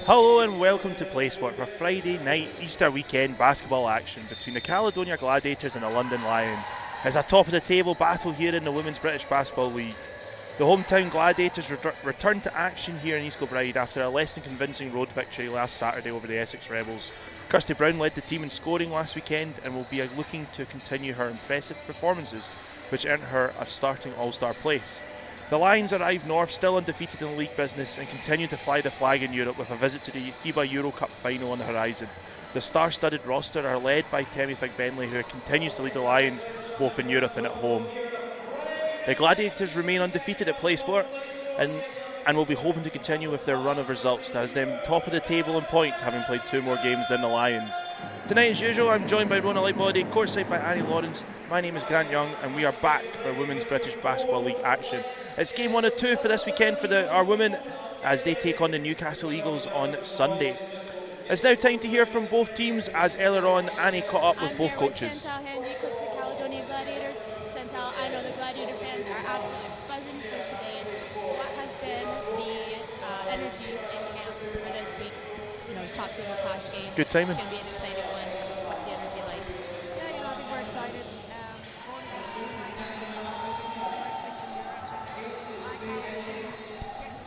Hello and welcome to PlaySport for Friday night Easter weekend basketball action between the Caledonia Gladiators and the London Lions. It's a top of the table battle here in the Women's British Basketball League. The hometown Gladiators returned to action here in East Kilbride after a less than convincing road victory last Saturday over the Essex Rebels. Kirsty Brown led the team in scoring last weekend and will be looking to continue her impressive performances, which earned her a starting All-Star place. The Lions arrived north still undefeated in the league business and continue to fly the flag in Europe with a visit to the FIBA Euro Cup final on the horizon. The star-studded roster are led by Temi Fig-Bentley, who continues to lead the Lions both in Europe and at home. The Gladiators remain undefeated at PlaySport and will be hoping to continue with their run of results as them top of the table in points, having played 2 more games than the Lions. Tonight, as usual, I'm joined by Rona Lightbody, courtside by Annie Lawrence. My name is Grant Young, and we are back for Women's British Basketball League action. It's game 1 of 2 for this weekend for our women as they take on the Newcastle Eagles on Sunday. It's now time to hear from both teams as earlier on Annie caught up with both coaches. I'm here with Chantal Handy, coach for the Caledonia Gladiators. Chantal, I know the Gladiator fans are absolutely buzzing for today. What has been the energy in camp for this week's top table clash game? Good timing. It's going to be an exciting one. What's the energy like? Yeah, I think we're excited. Going against a team like that, getting to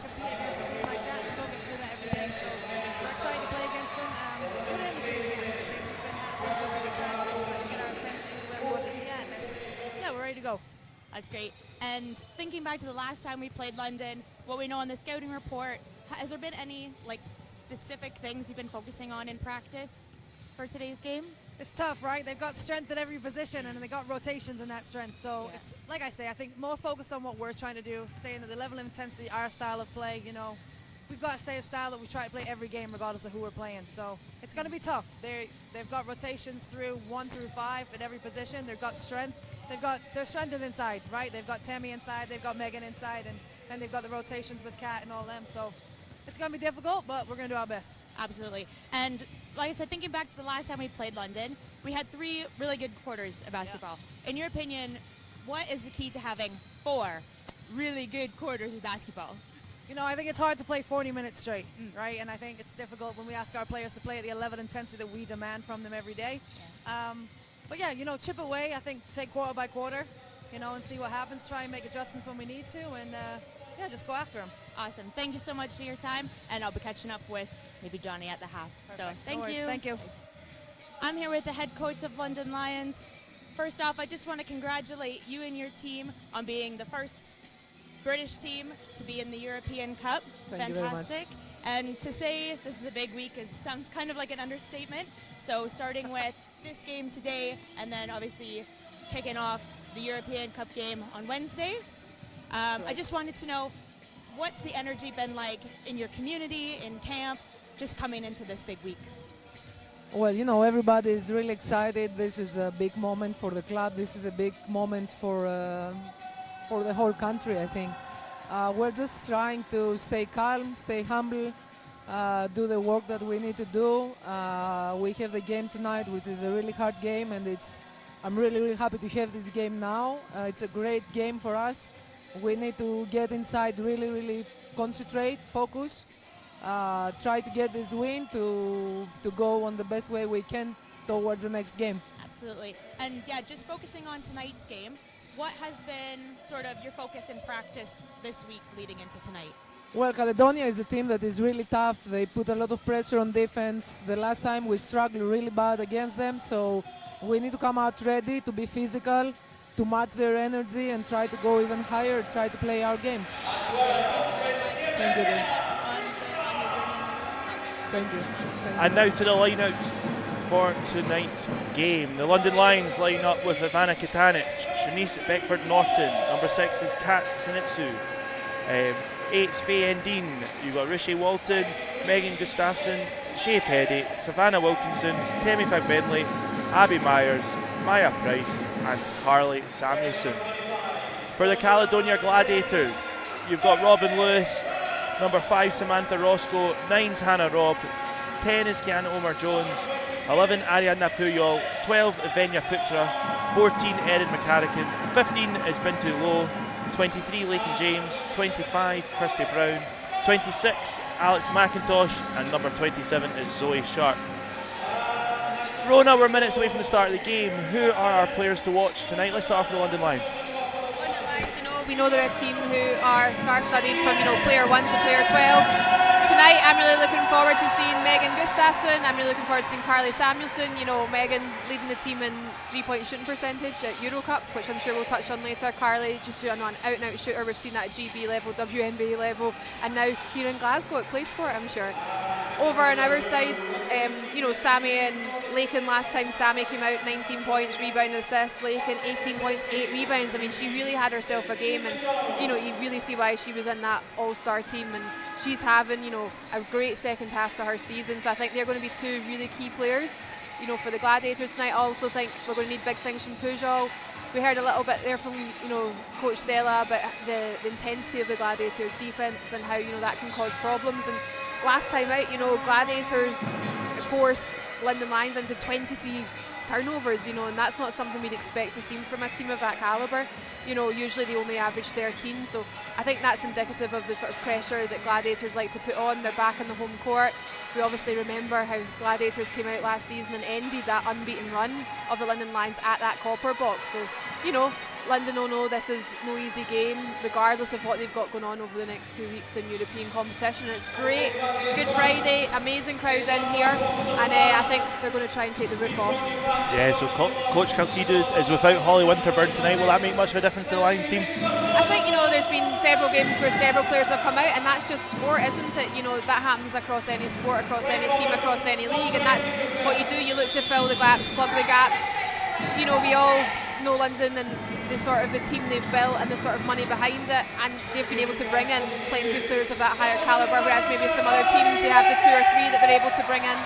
compete against a team like that, you don't get to do that every day. So we're excited to play against them. Good energy in camp. I think we've been having a good time to get our intensity to where we want to be at. And yeah, we're ready to go. That's great. And thinking back to the last time we played London, what we know on the scouting report, has there been any specific things you've been focusing on in practice for today's game? It's tough, right? They've got strength at every position, and they got rotations in that strength. So it's like I say, I think more focused on what we're trying to do, staying at the level of intensity, our style of play. We've got to stay a style that we try to play every game, regardless of who we're playing. So it's going to be tough. They've got rotations through 1 through 5 at every position. They've got strength. Their strength is inside, right? They've got Tammy inside. They've got Megan inside, and then they've got the rotations with Kat and all them. So it's going to be difficult, but we're going to do our best. Absolutely. And like I said, thinking back to the last time we played London, we had 3 really good quarters of basketball. In your opinion, what is the key to having 4 really good quarters of basketball? I think it's hard to play 40 minutes straight, right? And I think it's difficult when we ask our players to play at the level of intensity that we demand from them every day. But yeah, chip away. I think take quarter by quarter, and see what happens. Try and make adjustments when we need to, and just go after them. Awesome. Thank you so much for your time, and I'll be catching up with maybe Johnny at the half. Perfect. So thank you. Thank you. I'm here with the head coach of London Lions. First off, I just want to congratulate you and your team on being the first British team to be in the European Cup. Thank you very much. Fantastic. And to say this is a big week sounds kind of like an understatement. So starting with this game today, and then obviously kicking off the European Cup game on Wednesday. I just wanted to know, what's the energy been like in your community, in camp, just coming into this big week? Well, everybody is really excited. This is a big moment for the club. This is a big moment for the whole country, I think. We're just trying to stay calm, stay humble, do the work that we need to do. We have the game tonight, which is a really hard game, and I'm really, really happy to have this game now. It's a great game for us. We need to get inside, really, really concentrate, focus, try to get this win to go on the best way we can towards the next game. Absolutely. And yeah, just focusing on tonight's game, what has been sort of your focus in practice this week leading into tonight? Well, Caledonia is a team that is really tough. They put a lot of pressure on defense. The last time we struggled really bad against them, so we need to come out ready to be physical, to match their energy and try to go even higher, try to play our game. Thank you. Thank you. And now to the lineouts for tonight's game. The London Lions line up with Ivana Katanic, Shanice Beckford-Norton, number 6 is Kat Sinitsu, 8's Faye Endine, you've got Rishi Walton, Megan Gustafson, Shea Peddy, Savannah Wilkinson, Temi Fig-Bentley, Abby Myers, Maya Price and Carly Samuelson. For the Caledonia Gladiators, you've got Robin Lewis, number 5 Samantha Roscoe, 9's Hannah Robb, 10 is Kiana Omar-Jones, 11 Ariadna Puyol, 12 Evenya Putra, 14 Erin McCarrican, 15 is Bintu Lowe, 23 Leighton James, 25 Kirsty Brown, 26, Alex McIntosh, and number 27 is Zoe Sharp. Rona, we're minutes away from the start of the game. Who are our players to watch tonight? Let's start off with the London Lions. London Lions, we know they're a team who are star-studded from player 1 to player 12. Tonight, I'm really looking forward to seeing Megan Gustafsson. I'm really looking forward to seeing Carly Samuelson. Megan leading the team in three-point shooting percentage at Euro Cup, which I'm sure we'll touch on later. Carly just an out-and-out shooter. We've seen that at GB level, WNBA level, and now here in Glasgow at PlaySport, I'm sure. Over on our side, Sammy and Lakin last time. Sammy came out 19 points, rebound, assist. Lakin 18 points, 8 rebounds. I mean, she really had herself a game, and you really see why she was in that all-star team, and she's having a great second half to her season. So I think they're going to be two really key players for the Gladiators tonight. I also think we're going to need big things from Pujol. We heard a little bit there from Coach Stella about the intensity of the Gladiators defense and how that can cause problems. And last time out, Gladiators forced London Lions into 23 turnovers, and that's not something we'd expect to see from a team of that calibre. Usually they only average 13, so I think that's indicative of the sort of pressure that Gladiators like to put on. They're back in the home court. We obviously remember how Gladiators came out last season and ended that unbeaten run of the London Lions at that copper box. So, London will know this is no easy game, regardless of what they've got going on over the next 2 weeks in European competition. It's great. Good Friday, amazing crowd in here, and I think they're going to try and take the roof off. Yeah, so Coach Calcido is without Holly Winterburn tonight. Will that make much of a difference to the Lions team? I think, there's been several games where several players have come out, and that's just sport, isn't it? That happens across any sport, across any team, across any league, and that's what you do. You look to fill the gaps, plug the gaps. We all know London and the team they've built and the sort of money behind it, and they've been able to bring in plenty of players of that higher calibre, whereas maybe some other teams, they have the 2 or 3 that they're able to bring in,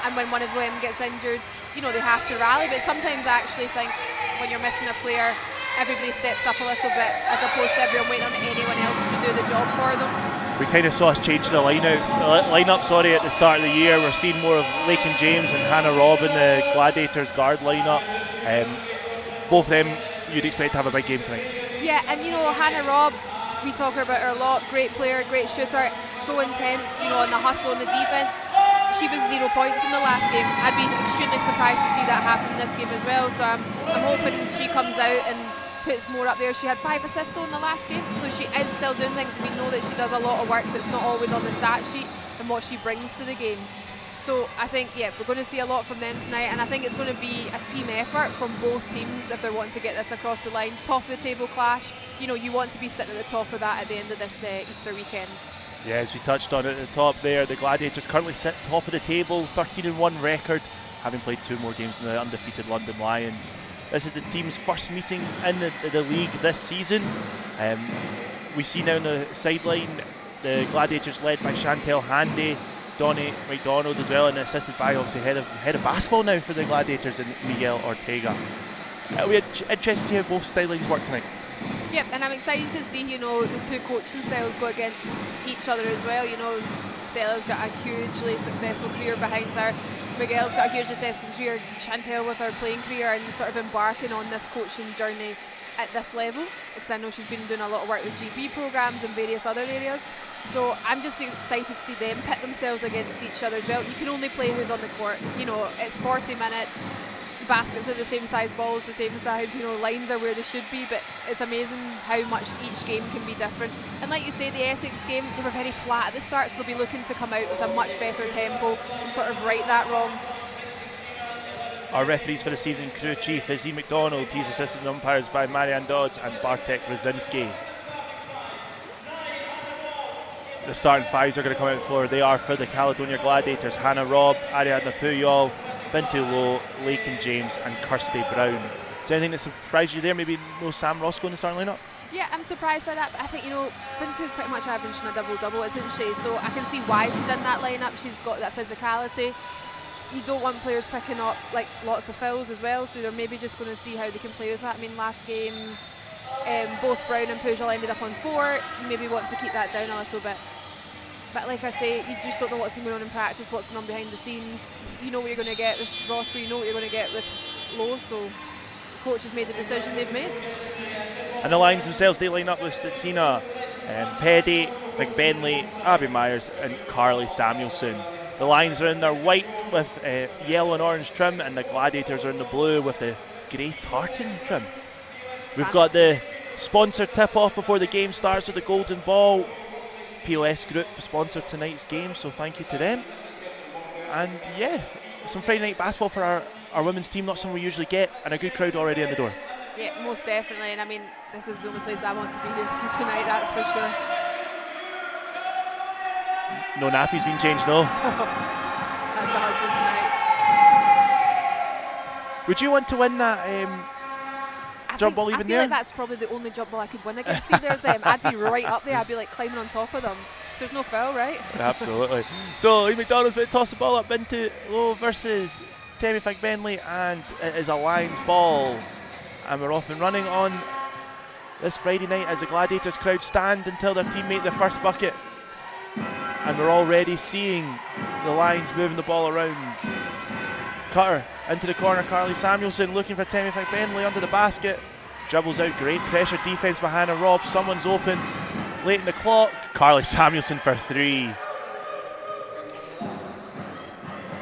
and when one of them gets injured, they have to rally. But sometimes I actually think when you're missing a player, everybody steps up a little bit, as opposed to everyone waiting on anyone else to do the job for them. We kind of saw us change the lineup at the start of the year. We're seeing more of Lakin James and Hannah Robb in the Gladiators guard lineup. Both of them you'd expect to have a big game tonight. Yeah, and Hannah Robb, we talk about her a lot. Great player, great shooter, so intense, on the hustle and the defense. She was 0 points in the last game. I'd be extremely surprised to see that happen in this game as well. So I'm hoping she comes out and puts more up there. She had 5 assists in the last game, so she is still doing things. We know that she does a lot of work that's not always on the stat sheet and what she brings to the game. So I think, we're going to see a lot from them tonight, and I think it's going to be a team effort from both teams if they're wanting to get this across the line. Top of the table clash, you want to be sitting at the top of that at the end of this Easter weekend. Yeah, as we touched on at the top there, the Gladiators currently sit top of the table, 13-1 record, having played 2 more games than the undefeated London Lions. This is the team's first meeting in the league this season. We see now on the sideline the Gladiators led by Chantel Handy, Donnie McDonald as well, and assisted by obviously head of basketball now for the Gladiators and Miguel Ortega. We're interested to see how both stylings work tonight. Yep, and I'm excited to see, the 2 coaching styles go against each other as well. Stella's got a hugely successful career behind her. Miguel's got a hugely successful career. Chantel with her playing career and sort of embarking on this coaching journey at this level, because I know she's been doing a lot of work with GB programmes and various other areas. So I'm just excited to see them pit themselves against each other as well. You can only play who's on the court. It's 40 minutes. Baskets are the same size, balls the same size, lines are where they should be, but it's amazing how much each game can be different. And like you say, the Essex game, they were very flat at the start, so they'll be looking to come out with a much better tempo and sort of right that wrong. Our referees for this evening, crew chief is E. McDonald. He's assisted umpires by Marianne Dodds and Bartek Brzezinski. The starting 5s are going to come out on the floor. They are for the Caledonia Gladiators: Hannah Robb, Ariadna Puyol, Bintu Lowe, Lakin James and Kirsty Brown. Is there anything that surprised you there? Maybe no Sam Roscoe in the starting lineup? Yeah, I'm surprised by that, but I think, Bintu's pretty much averaging a double-double, isn't she? So I can see why she's in that lineup. She's got that physicality. You don't want players picking up lots of fouls as well, so they're maybe just going to see how they can play with that. I mean, last game, both Brown and Pujol ended up on 4. You maybe want to keep that down a little bit. But like I say, you just don't know what's been going on in practice, what's going on behind the scenes. You know what you're going to get with Roscoe, you know what you're going to get with Lowe, so the coach has made the decision they've made. And the Lions themselves, they line up with Stetsina, Peddy, Vic Bentley, Abby Myers and Carly Samuelson. The Lions are in their white with yellow and orange trim, and the Gladiators are in the blue with the grey tartan trim. We've got the sponsor tip-off before the game starts with the Golden Ball. POS Group sponsored tonight's game, so thank you to them. And yeah, some Friday night basketball for our women's team, not something we usually get, and a good crowd already in the door. Yeah, most definitely, and I mean, this is the only place I want to be here tonight, that's for sure. No nappy's been changed, no? That's the husband tonight. Would you want to win that jump ball even I feel there? like that's probably the only jump ball I could win against either of them. I'd be right up there, I'd be like climbing on top of them. So there's no foul, right? Absolutely. So Lee McDonald's going to toss the ball up into Lowe versus Tammy Fig-Bentley, and it is a Lions ball. And we're off and running on this Friday night as the Gladiators crowd stand until their team make their first bucket. And we're already seeing the Lions moving the ball around. Cutter into the corner, Carly Samuelson looking for Tammy Fig-Bentley under the basket. Dribbles out, great pressure defense by Hannah Robb. Someone's open late in the clock. Carly Samuelson for three.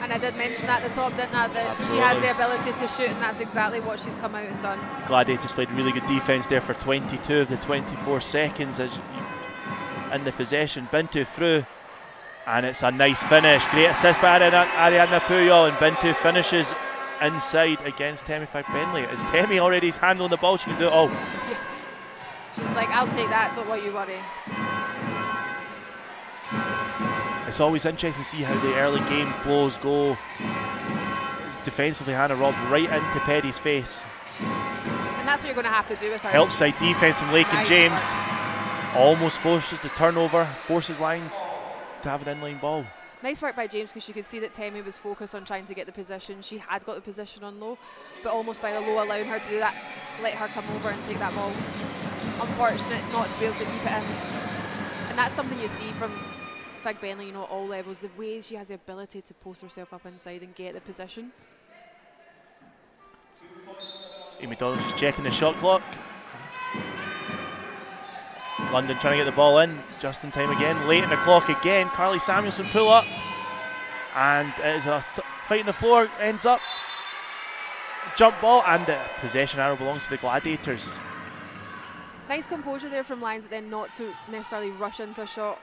And I did mention that at the top, didn't I? That she has the ability to shoot, and that's exactly what she's come out and done. Gladiators played really good defense there for 22 of the 24 seconds as in the possession. Bintu through, and it's a nice finish. Great assist by Ariana Puyol, and Bintu finishes inside against Tammy Fig-Bentley. As Tammy already is handling the ball, she can do it all. Yeah. She's like, I'll take that, don't you worry. It's always interesting to see how the early game flows go. Defensively, Hannah Robb right into Peddy's face. And that's what you're going to have to do with her. Help side defense from Lake and Nice James. work. Almost forces the turnover, forces Lions to have an inline ball. Nice work by James, because you could see that Tammy was focused on trying to get the position. She had got the position on Low, but almost by the Low allowing her to do that, let her come over and take that ball. Unfortunate not to be able to keep it in. And that's something you see from Fig-Bentley, you know, at all levels, the way she has the ability to post herself up inside and get the position. Amy Donald just checking the shot clock. London trying to get the ball in, just in time again. Late in the clock again. Carly Samuelson pull up, and it is a fight on the floor. Ends up jump ball, and the possession arrow belongs to the Gladiators. Nice composure there from Lions, then not to necessarily rush into a shot,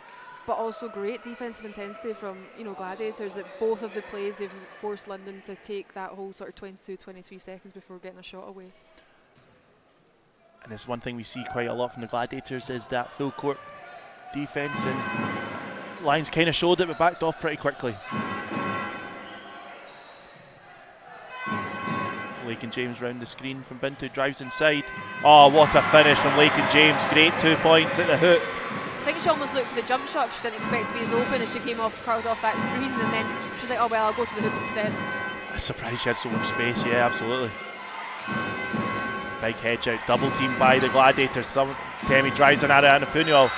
but also great defensive intensity from, you know, Gladiators. That both of the plays they've forced London to take that whole sort of 22-23 seconds before getting a shot away. And it's one thing we see quite a lot from the Gladiators is that full court defense, and Lions kind of showed it but backed off pretty quickly. Lake and James round the screen from Bintu, drives inside. Oh, what a finish from Lake and James. Great 2 points at the hook. I think she almost looked for the jump shot. She didn't expect to be as open as she came off, curled off that screen, and then she was like, oh well, I'll go to the hoop instead. I'm surprised she had so much space. Yeah, absolutely. Big hedge out, double team by the Gladiators. Tammy drives on Ariana Puyol.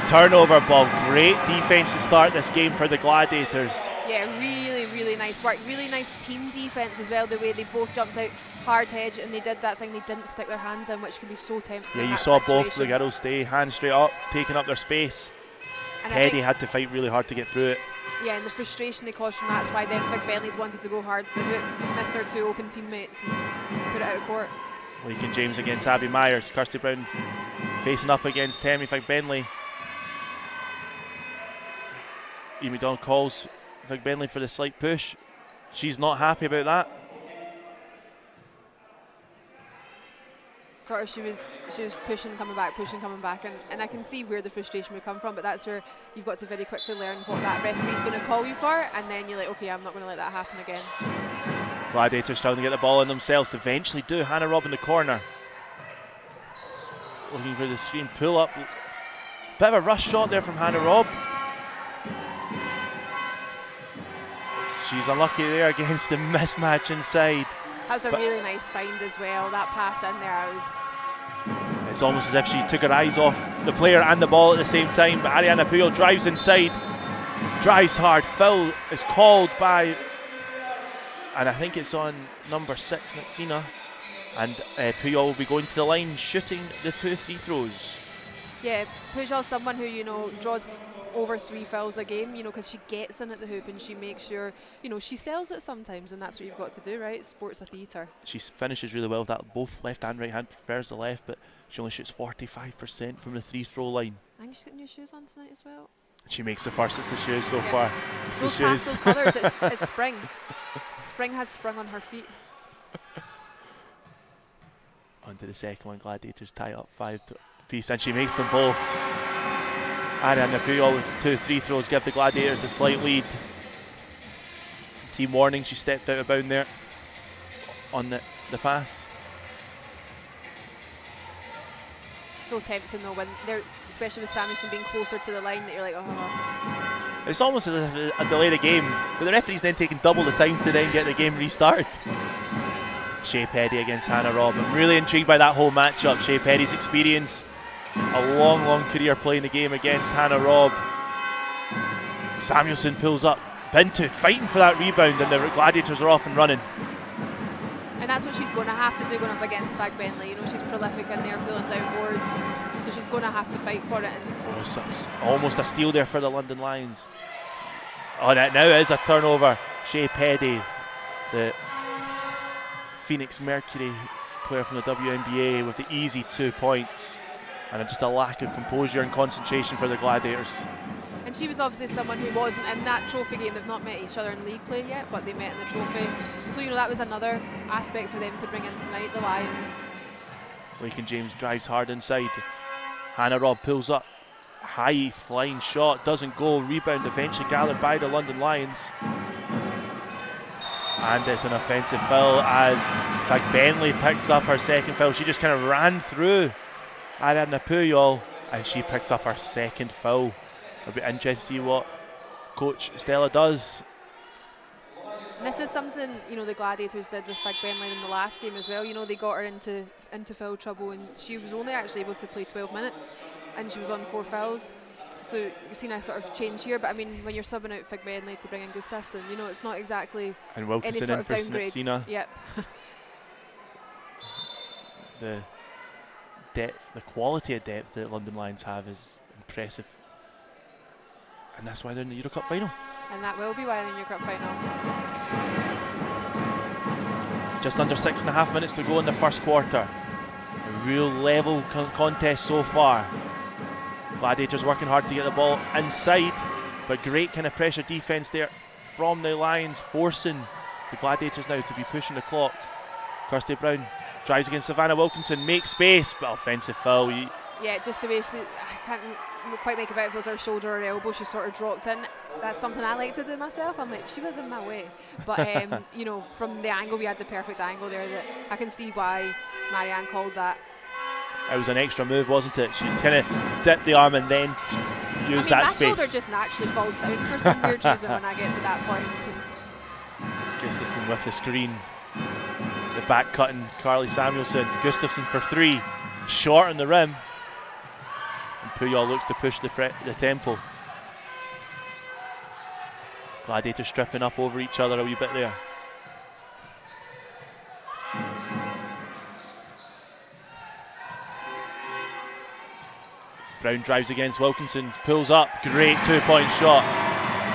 Turnover ball. Great defense to start this game for the Gladiators. Yeah, really, really nice work. Really nice team defense as well, the way they both jumped out hard hedge and they did that thing, they didn't stick their hands in, which can be so tempting. Yeah, in you that saw situation. both the girls stay hands straight up, taking up their space. And Peddy had to fight really hard to get through it. Yeah, and the frustration they caused from that's why then Fig-Bentley's wanted to go hard to the hook, missed their two open teammates and put it out of court. Lake and James against Abby Myers. Kirsty Brown facing up against Tammy Fig-Bentley. E. McDonald calls Fig-Bentley for the slight push. She's not happy about that. Sort of she was pushing, coming back, and I can see where the frustration would come from, but that's where you've got to very quickly learn what that referee's going to call you for, and then you're like, okay, I'm not going to let that happen again. Gladiators trying to get the ball in themselves. Eventually do. Hannah Robb in the corner. Looking for the screen pull up. Bit of a rush shot there from Hannah Robb. She's unlucky there against the mismatch inside. That's a really nice find as well. That pass in there was... It's almost as if she took her eyes off the player and the ball at the same time. But Ariana Puyol drives inside. Drives hard. Foul is called by... And I think it's on number 6, Natsina. And Puyol will be going to the line, shooting the 2 free throws. Yeah, Pujol's someone who, you know, draws over 3 fouls a game, you know, because she gets in at the hoop and she makes sure, you know, she sells it sometimes, and that's what you've got to do, right? Sport's a theatre. She finishes really well with that. Both left and right hand, prefers the left, but she only shoots 45% from the free throw line. I think she's got new shoes on tonight as well. She makes the first. It's the shoes so far. It's Those the shoes. pastel colours, it's spring. Spring has sprung on her feet. Onto the second one. Gladiators tie up 5 piece, and she makes them both. Ariana Puyol with 2 free throws give the Gladiators a slight lead. Team warning, she stepped out of bound there on the pass. So tempting though, when they're, especially with Samuelson being closer to the line, that you're like, oh. It's almost as if a delay the game, but the referee's then taking double the time to then get the game restarted. Shea Petty against Hannah Robb. I'm really intrigued by that whole matchup. Shea Petty's experience, a long career playing the game against Hannah Robb. Samuelson pulls up. Bintu fighting for that rebound, and the Gladiators are off and running. And that's what she's going to have to do going up against Fag Bentley. You know, she's prolific in there, pulling down boards, so she's going to have to fight for it. Oh, so it's almost a steal there for the London Lions. Oh, that now is a turnover. Shea Petty, the Phoenix Mercury player from the WNBA, with the easy 2 points, and just a lack of composure and concentration for the Gladiators. And she was obviously someone who wasn't in that trophy game. They've not met each other in league play yet, but they met in the trophy. So, you know, that was another aspect for them to bring in tonight, the Lions. Lakin James drives hard inside. Hannah Robb pulls up. High flying shot, doesn't go. Rebound eventually gathered by the London Lions. And it's an offensive foul as Fag Bentley picks up her second foul. She just kind of ran through Ariadna Puyol, and she picks up her second foul. It'll be interesting to see what Coach Stella does. And this is something, you know, the Gladiators did with Fag Bentley in the last game as well. You know, they got her into foul trouble, and she was only actually able to play 12 minutes, and she was on 4 fouls. So you've seen a sort of change here, but I mean, when you're subbing out Fag Bentley to bring in Gustafsson, you know, it's not exactly And Wilkinson any sort in of for downgrade. Snitsina. Yep. The depth, the quality of depth that London Lions have is impressive. And that's why they're in the Euro Cup final. And that will be why they're in the Euro Cup final. Just under 6.5 minutes to go in the first quarter. A real level contest so far. Gladiators working hard to get the ball inside, but great kind of pressure defense there from the Lions, forcing the Gladiators now to be pushing the clock. Kirsty Brown drives against Savannah Wilkinson, makes space, but offensive foul. Yeah, just the way she, I can't quite make it out if it was her shoulder or elbow, she sort of dropped in. That's something I like to do myself. I'm like, she was in my way. But, you know, from the angle, we had the perfect angle there that I can see why Marianne called that. It was an extra move, wasn't it? She kind of dipped the arm and then used that space. My shoulder just naturally falls down for some weird reason when I get to that point. Gustafsson with the screen. The back cutting Carly Samuelson. Gustafsson for 3. Short on the rim. And Puyol looks to push the tempo. Gladiators stripping up over each other a wee bit there. Brown drives against Wilkinson, pulls up, great 2-point shot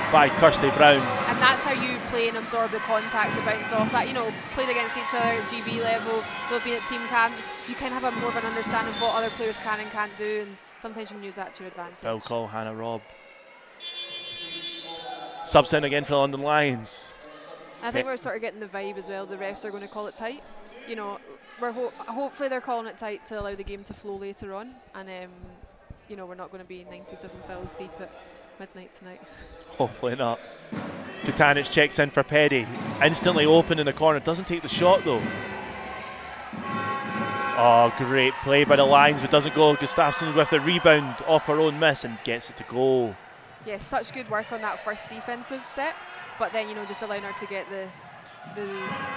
by Kirsty Brown. And that's how you play and absorb the contact to bounce off that. You know, played against each other at GB level, they've been at team camps, you kind of have more of an understanding of what other players can and can't do, and sometimes you can use that to your advantage. Foul call, Hannah Robb. Subs in again for the London Lions. I think we're sort of getting the vibe as well, the refs are going to call it tight. You know, we're hopefully they're calling it tight to allow the game to flow later on, and you know, we're not going to be 97 fouls deep at midnight tonight. Hopefully not. Kutanic checks in for Petty. Instantly open in the corner. Doesn't take the shot though. Oh, great play by the Lions, but doesn't go. Gustafsson with the rebound off her own miss and gets it to go. Yeah, such good work on that first defensive set, but then, you know, just allowing her to get the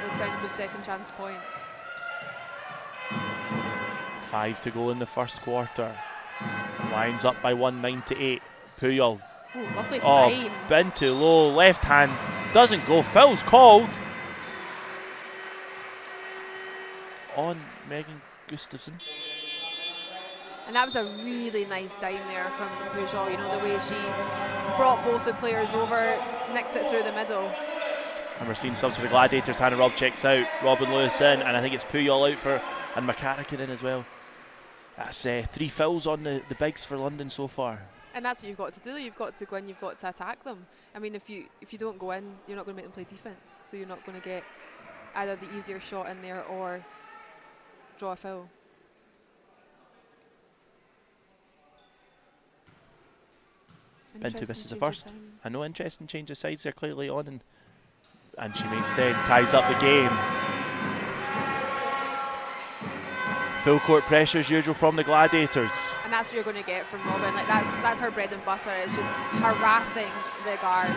offensive second chance point. 5 to go in the first quarter. Lions up by 1, 9-8. Puyol. Ooh, lovely Oh, find. Bintu low, left hand, doesn't go. Foul's called on Megan Gustafsson. And that was a really nice dime there from Bourgeois, you know, the way she brought both the players over, nicked it through the middle. And we're seeing subs for the Gladiators. Hannah Robb checks out, Robin Lewis in, and I think it's Puyol out for, and McCarrican in as well. That's 3 fouls on the bigs for London so far. And that's what you've got to do. You've got to go in, you've got to attack them. I mean, if you don't go in, you're not going to make them play defence. So you're not going to get either the easier shot in there or draw a foul. Bintu misses the first. I know, interesting change of sides there clearly on, and she makes ties up the game. Full court pressure as usual from the Gladiators. And that's what you're going to get from Robin. Like that's her bread and butter. It's just harassing the guard.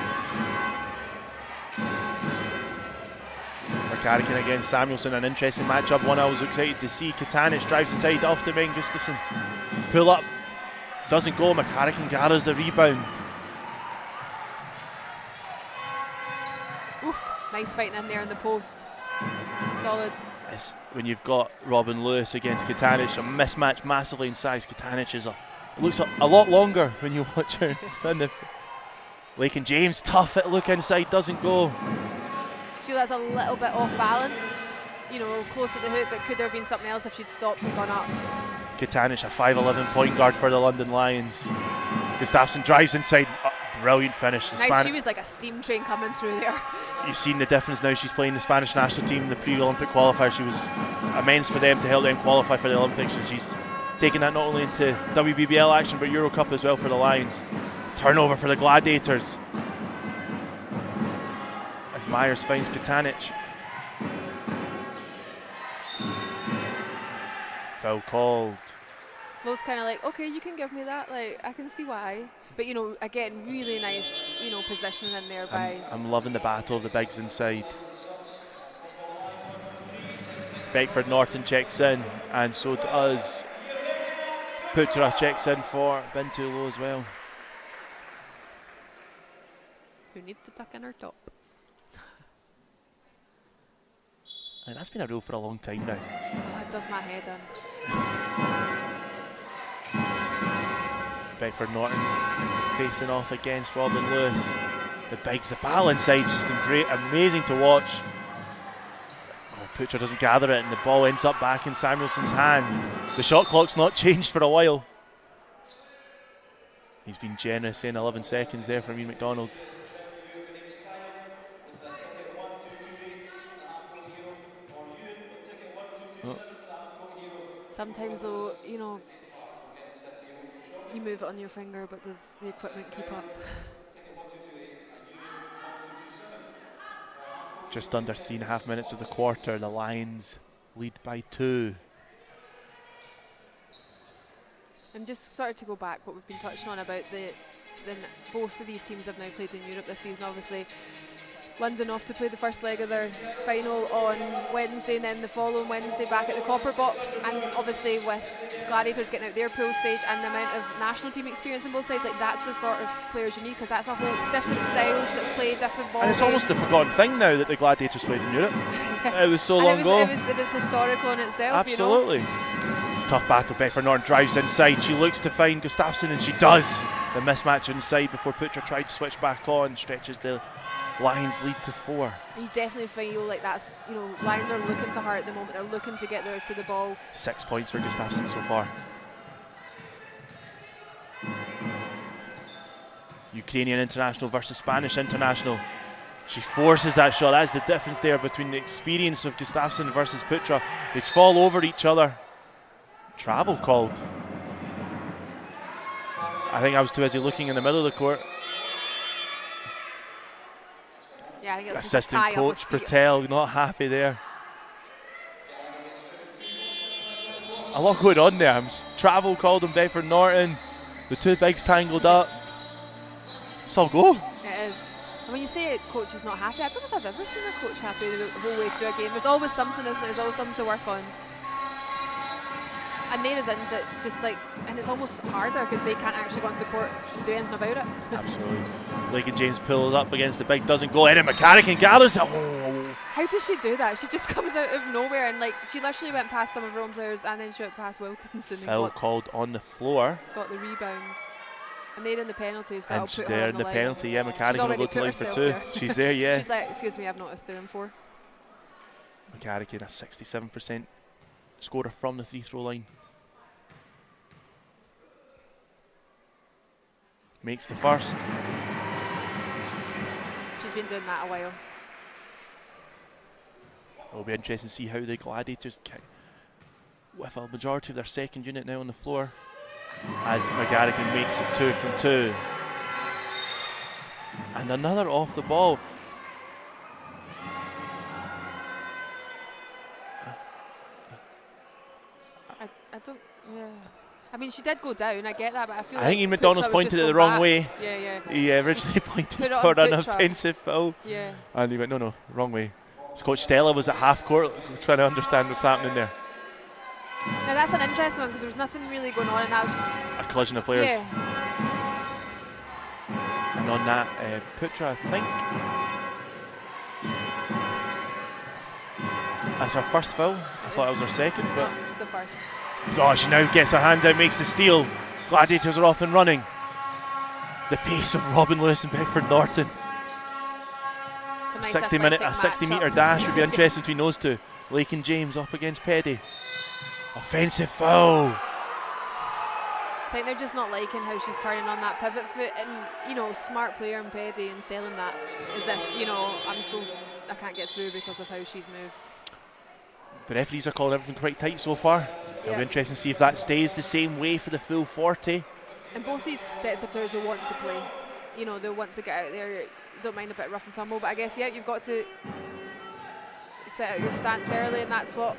McCarrican against Samuelson, an interesting matchup, one I was excited to see. Katanich drives inside off to Megan Gustafson. Pull up, doesn't go. McCarrican gathers the rebound. Oofed. Nice fighting in there in the post. Solid. When you've got Robin Lewis against Katanich, a mismatch massively in size. Katanich is looks a lot longer when you watch her. Lake and James, tough at look inside, doesn't go. Just feel that's a little bit off balance, you know, close to the hoop, but could there have been something else if she'd stopped and gone up? Katanich, a 5'11" point guard for the London Lions. Gustafson drives inside, brilliant finish. Nice, she was like a steam train coming through there. You've seen the difference now. She's playing the Spanish national team in the pre-Olympic qualifier. She was immense for them to help them qualify for the Olympics, and she's taken that not only into WBBL action but Euro Cup as well for the Lions. Turnover for the Gladiators as Myers finds Katanich. Foul called. Lowe's kind of like, okay, you can give me that. Like, I can see why. But, you know, again, really nice, you know, positioning in there by... I'm loving the battle of the bigs inside. Beckford Norton checks in, and so does Putra. Checks in for Bintu Low as well. Who needs to tuck in her top? And that's been a rule for a long time now. Oh, it does my head in. Beckford Norton facing off against Robin Lewis. The bigs, the battle inside, just amazing to watch. Oh, Putra doesn't gather it, and the ball ends up back in Samuelson's hand. The shot clock's not changed for a while. He's been generous, saying 11 seconds there from Ian McDonald. Oh. Sometimes though, you know, you move it on your finger, but does the equipment keep up? Just under 3.5 minutes of the quarter, the Lions lead by 2. And just sort of to go back, what we've been touching on about both of these teams have now played in Europe this season. Obviously, London off to play the first leg of their final on Wednesday, and then the following Wednesday back at the Copper Box. And obviously with Gladiators getting out their pool stage and the amount of national team experience on both sides, like that's the sort of players you need, because that's a whole different styles that play different ball And it's games. almost a forgotten thing now that the Gladiators played in Europe. It was so long ago. It was historical in itself. Absolutely. You know? Tough battle. Beckford Norton drives inside. She looks to find Gustafson, and she does. The mismatch inside before Putra tried to switch back on, stretches the Lions lead to 4. You definitely feel like that's, you know, Lions are looking to her at the moment. They're looking to get there to the ball. 6 points for Gustafson so far. Ukrainian international versus Spanish international. She forces that shot. That's the difference there between the experience of Gustafson versus Putra. They fall over each other. Travel called. I think I was too busy looking in the middle of the court. Yeah, I think it was assistant coach Patel not happy there. A lot going on there. Travel called on Beckford Norton. The two bigs tangled up. It's all go. It is. And when you say coach is not happy, I don't know if I've ever seen a coach happy the whole way through a game. There's always something, isn't there? There's always something to work on. And Naira's into it, just like, and it's almost harder because they can't actually go into court and do anything about it. Absolutely. Lincoln James pulls up against the big, doesn't go. Erin McCarrick gathers it. Oh. How does she do that? She just comes out of nowhere, and like she literally went past some of her own players and then she went past Wilkinson Foul and called on the floor. got the rebound. And they're in the penalties, so And that'll put there her on in the the line. penalty, yeah, She's McCarrick will already go to put line for herself 2. there. She's there, yeah. She's like, excuse me, I've noticed they're in 4. McCarrick a 67% scorer from the free throw line. Makes the first. She's been doing that a while. It'll be interesting to see how the Gladiators kick with a majority of their second unit now on the floor, as McGarrigan makes it 2 from 2. And another off the ball. I don't, yeah. I mean, she did go down, I get that, but I feel I think like Ian McDonald's Putra was pointed just it the going wrong back. way. Yeah, yeah. He originally pointed Put it for on an Putra. offensive foul. Yeah. And he went, no, wrong way. So Coach Stella was at half court trying to understand what's happening there. Now that's an interesting one because there was nothing really going on, and that was just A collision of players. yeah. And on that, Putra, I think, that's her first foul. I thought it was her second, but No, it's the first. oh, she now gets her hand out, makes the steal. Gladiators are off and running. The pace of Robin Lewis and Bedford Norton. It's a nice 60 metre matchup. dash would be interesting between those two. Lake and James up against Peddy. Offensive foul. I think they're just not liking how she's turning on that pivot foot, and you know, smart player in Peddy and selling that as if, you know, I can't get through because of how she's moved. The referees are calling everything quite tight so far. It'll Yeah. be interesting to see if that stays the same way for the full 40. And both these sets of players will want to play. You know, they'll want to get out there. Don't mind a bit rough and tumble, but I guess yeah, you've got to set out your stance early, and that's what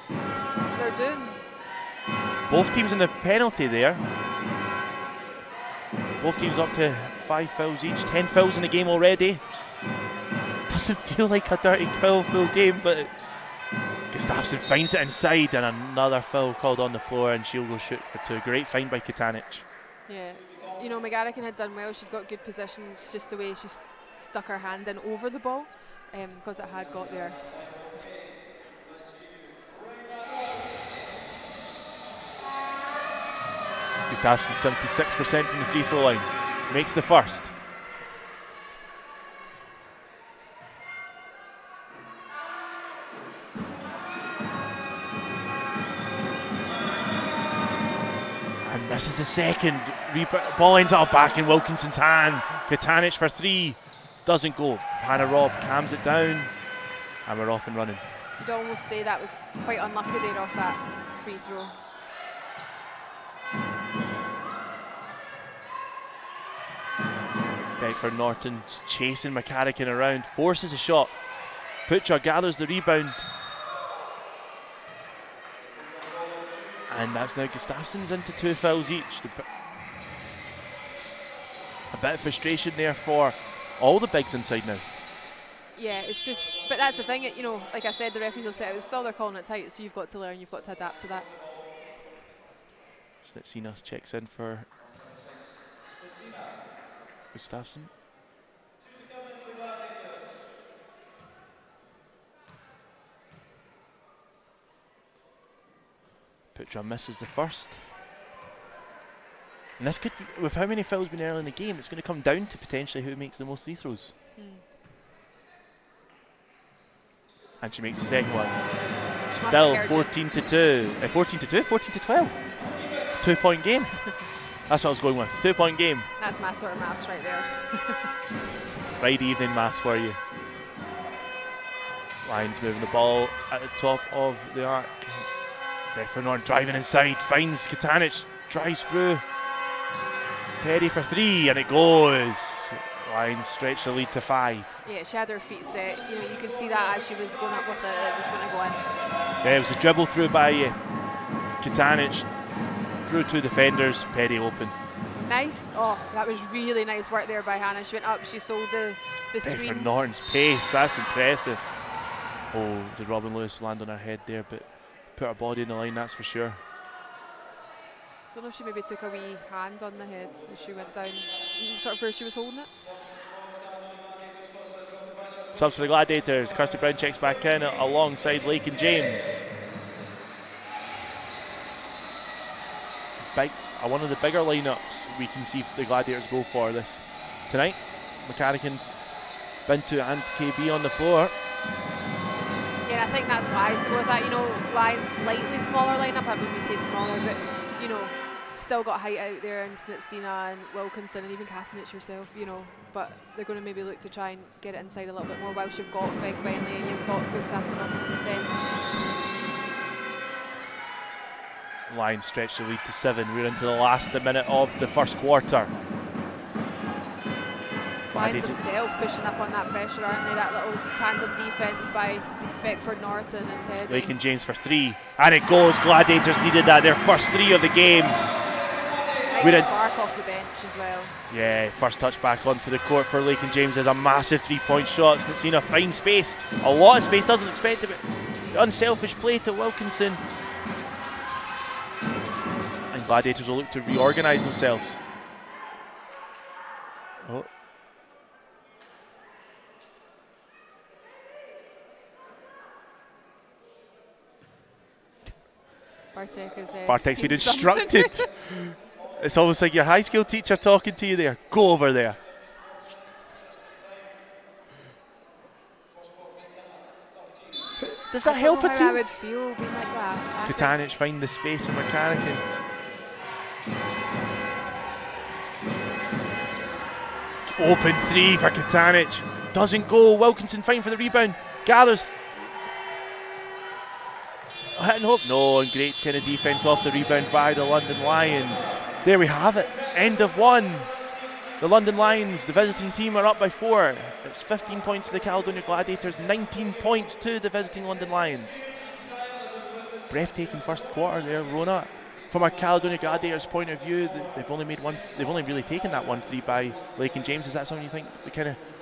they're doing. Both teams in the penalty there. Both teams up to 5 fouls each. 10 fouls in the game already. Doesn't feel like a dirty foul full game, but Gustafsson finds it inside, and another foul called on the floor, and she'll go shoot for 2. Great find by Katanich. Yeah, you know, McGarrigan had done well. She'd got good positions, just the way she stuck her hand in over the ball, because it had got there. Gustafsson 76% from the free throw line. Makes the first. And this is the second. Ball ends up back in Wilkinson's hand. Katanich for 3. Doesn't go. Hannah Robb calms it down. And we're off and running. You'd almost say that was quite unlucky there off that free throw. Bedford Norton's chasing McCarrigan around, forces a shot. Putra gathers the rebound. And that's now Gustafsson's into 2 fouls each. A bit of frustration there for all the bigs inside now. Yeah, it's just, but that's the thing, you know, like I said, the referees will say it was still they're calling it tight, so you've got to learn, you've got to adapt to that. Sinas checks in for Gustafsson. Putra misses the first. And this could, with how many fouls been early in the game, it's going to come down to potentially who makes the most free throws. And she makes the second one. Still 14 to 2. 14 to 2? 14 to 12. 2-point game. That's what I was going with. 2-point game. That's my sort of maths right there. Friday evening maths for you. Lions moving the ball at the top of the arc. Bedford Norton driving inside, finds Katanich, drives through. Perry for 3, and it goes. Lions stretch the lead to 5. Yeah, she had her feet set. You know, you could see that as she was going up with it, it was going to go in. Yeah, it was a dribble through by Katanich. Drew 2 defenders, Perry open. Nice. Oh, that was really nice work there by Hannah. She went up, she sold the Bedford screen. Norton's pace, that's impressive. Oh, did Robin Lewis land on her head there, but put her body in the line, that's for sure. Don't know if she maybe took a wee hand on the head as she went down, sort of where she was holding it. Subs for the Gladiators. Kirsty Brown checks back in alongside Lakin James. One of the bigger lineups we can see the Gladiators go for this tonight. McCarrican, Bintu and KB on the floor. Yeah, I think that's wise to go with that. You know, Lions slightly smaller lineup. I mean, we say smaller, but you know, still got height out there, and Snitsina and Wilkinson and even Kathnich herself. You know, but they're going to maybe look to try and get it inside a little bit more. Whilst you've got Feg Bentley and you've got Gustafsson on the bench. Lions stretch the lead to 7. We're into the last minute of the first quarter. Lions themselves pushing up on that pressure, aren't they? That little tandem defence by Beckford Norton and Pedro. Lakin James for 3, and it goes. Gladiators needed that, their first 3 of the game. Nice spark off the bench as well. Yeah, first touch back onto the court for Lakin James is a massive 3-point shot. Snitsina fine space, a lot of space, doesn't expect it. Unselfish play to Wilkinson. And Gladiators will look to reorganise themselves. Oh. Bartek's been instructed. It's almost like your high school teacher talking to you there. Go over there. Does that help a team? I would feel being like that. Katanic find the space for McCarrican. Open 3 for Katanic. Doesn't go. Wilkinson fine for the rebound. Gathers. Hit and hope. No, and great kind of defence off the rebound by the London Lions. There we have it. End of 1. The London Lions, the visiting team, are up by 4. It's 15 points to the Caledonia Gladiators, 19 points to the visiting London Lions. Breathtaking first quarter there, Rona. From a Caledonia Gladiators point of view, they've only really taken that 1-3 by Lakin James. Is that something you think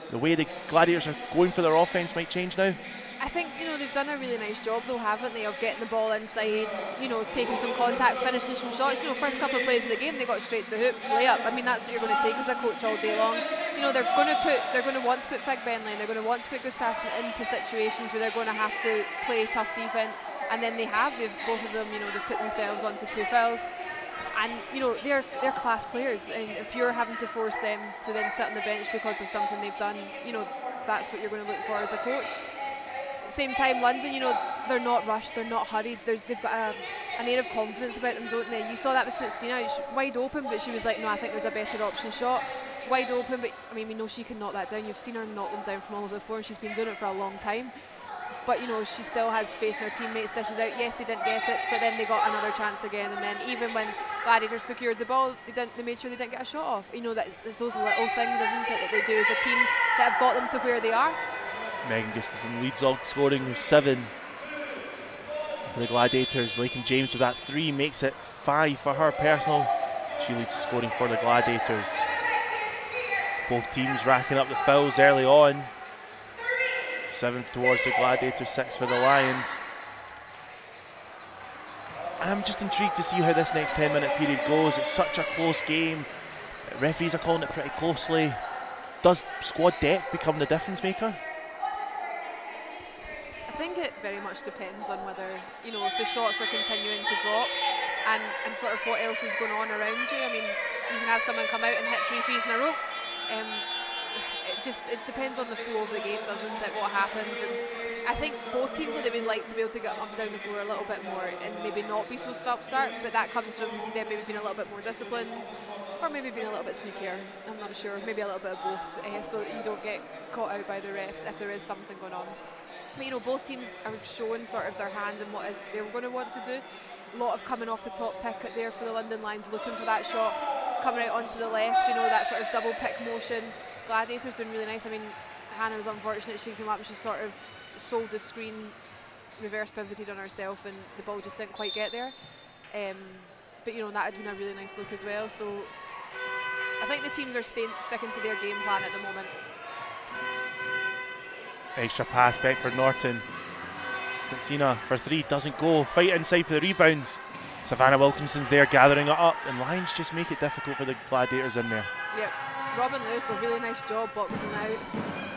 the way the Gladiators are going for their offense might change now? I think, you know, they've done a really nice job though, haven't they, of getting the ball inside, you know, taking some contact, finishing some shots. You know, first couple of plays of the game, they got straight to the hoop, layup. I mean, that's what you're going to take as a coach all day long. You know, they're going to want to put Fig Bentley and they're going to want to put Gustafsson into situations where they're going to have to play tough defence, and then they've both of them, you know, they've put themselves onto 2 fouls. And you know, they're class players, and if you're having to force them to then sit on the bench because of something they've done, you know, that's what you're going to look for as a coach. Same time, London, you know, they're not rushed, they're not hurried. They've got an air of confidence about them, don't they? You saw that with Sistina, wide open, but she was like, no, I think there's a better option shot. Wide open, but I mean, we know she can knock that down. You've seen her knock them down from all over before, and she's been doing it for a long time. But you know, she still has faith in her teammates, dishes out. Yes, they didn't get it, but then they got another chance again. And then even when Gladiators secured the ball, they made sure they didn't get a shot off. You know, it's those little things, isn't it, that they do as a team that have got them to where they are. Megan Gustafsson leads all, scoring 7 for the Gladiators. Lakin James with that 3 makes it 5 for her personal. She leads scoring for the Gladiators. Both teams racking up the fouls early on. 7 towards the Gladiators, 6 for the Lions. I'm just intrigued to see how this next 10-minute period goes. It's such a close game. Referees are calling it pretty closely. Does squad depth become the difference maker? I think it very much depends on whether, you know, if the shots are continuing to drop and sort of what else is going on around you. I mean, you can have someone come out and hit 3 threes in a row. It depends on the flow of the game, doesn't it, what happens. And I think both teams would like to be able to get up and down the floor a little bit more and maybe not be so stop-start, but that comes from them maybe being a little bit more disciplined or maybe being a little bit sneakier. I'm not sure, maybe a little bit of both, so that you don't get caught out by the refs if there is something going on. But, you know, both teams are showing sort of their hand in what is they're going to want to do. A lot of coming off the top pick there for the London Lions, looking for that shot, coming out onto the left, you know, that sort of double pick motion. Gladiators doing really nice. I mean, Hannah was unfortunate. She came up and she sort of sold the screen, reverse pivoted on herself, and the ball just didn't quite get there. But you know, that had been a really nice look as well. So I think the teams are sticking to their game plan at the moment. Extra pass back for Norton. Snitsina for 3, doesn't go. Fight inside for the rebounds. Savannah Wilkinson's there gathering it up, and Lions just make it difficult for the Gladiators in there. Yep. Robin Lewis, a really nice job boxing out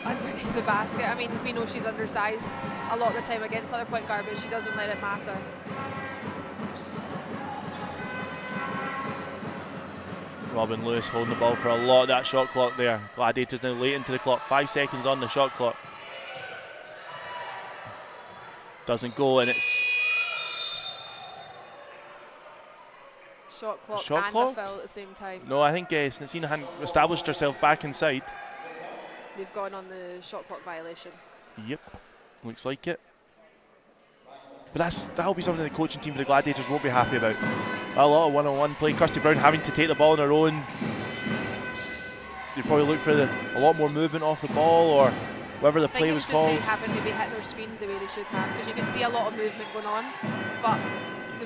underneath the basket. I mean, we know she's undersized a lot of the time against other point guard, but she doesn't let it matter. Robin Lewis holding the ball for a lot of that shot clock there. Gladiators now late into the clock, 5 seconds on the shot clock. Doesn't go, and it's shot clock shot and clock? a foul at the same time. No, I think Snitsina hadn't established herself back inside. They've gone on the shot clock violation. Yep, looks like it. But that'll be something the coaching team for the Gladiators won't be happy about. A lot of one-on-one play. Kirsty Brown having to take the ball on her own. They probably look for a lot more movement off the ball, or whatever the play was called. They haven't maybe hit their screens the way they should have, because you can see a lot of movement going on. But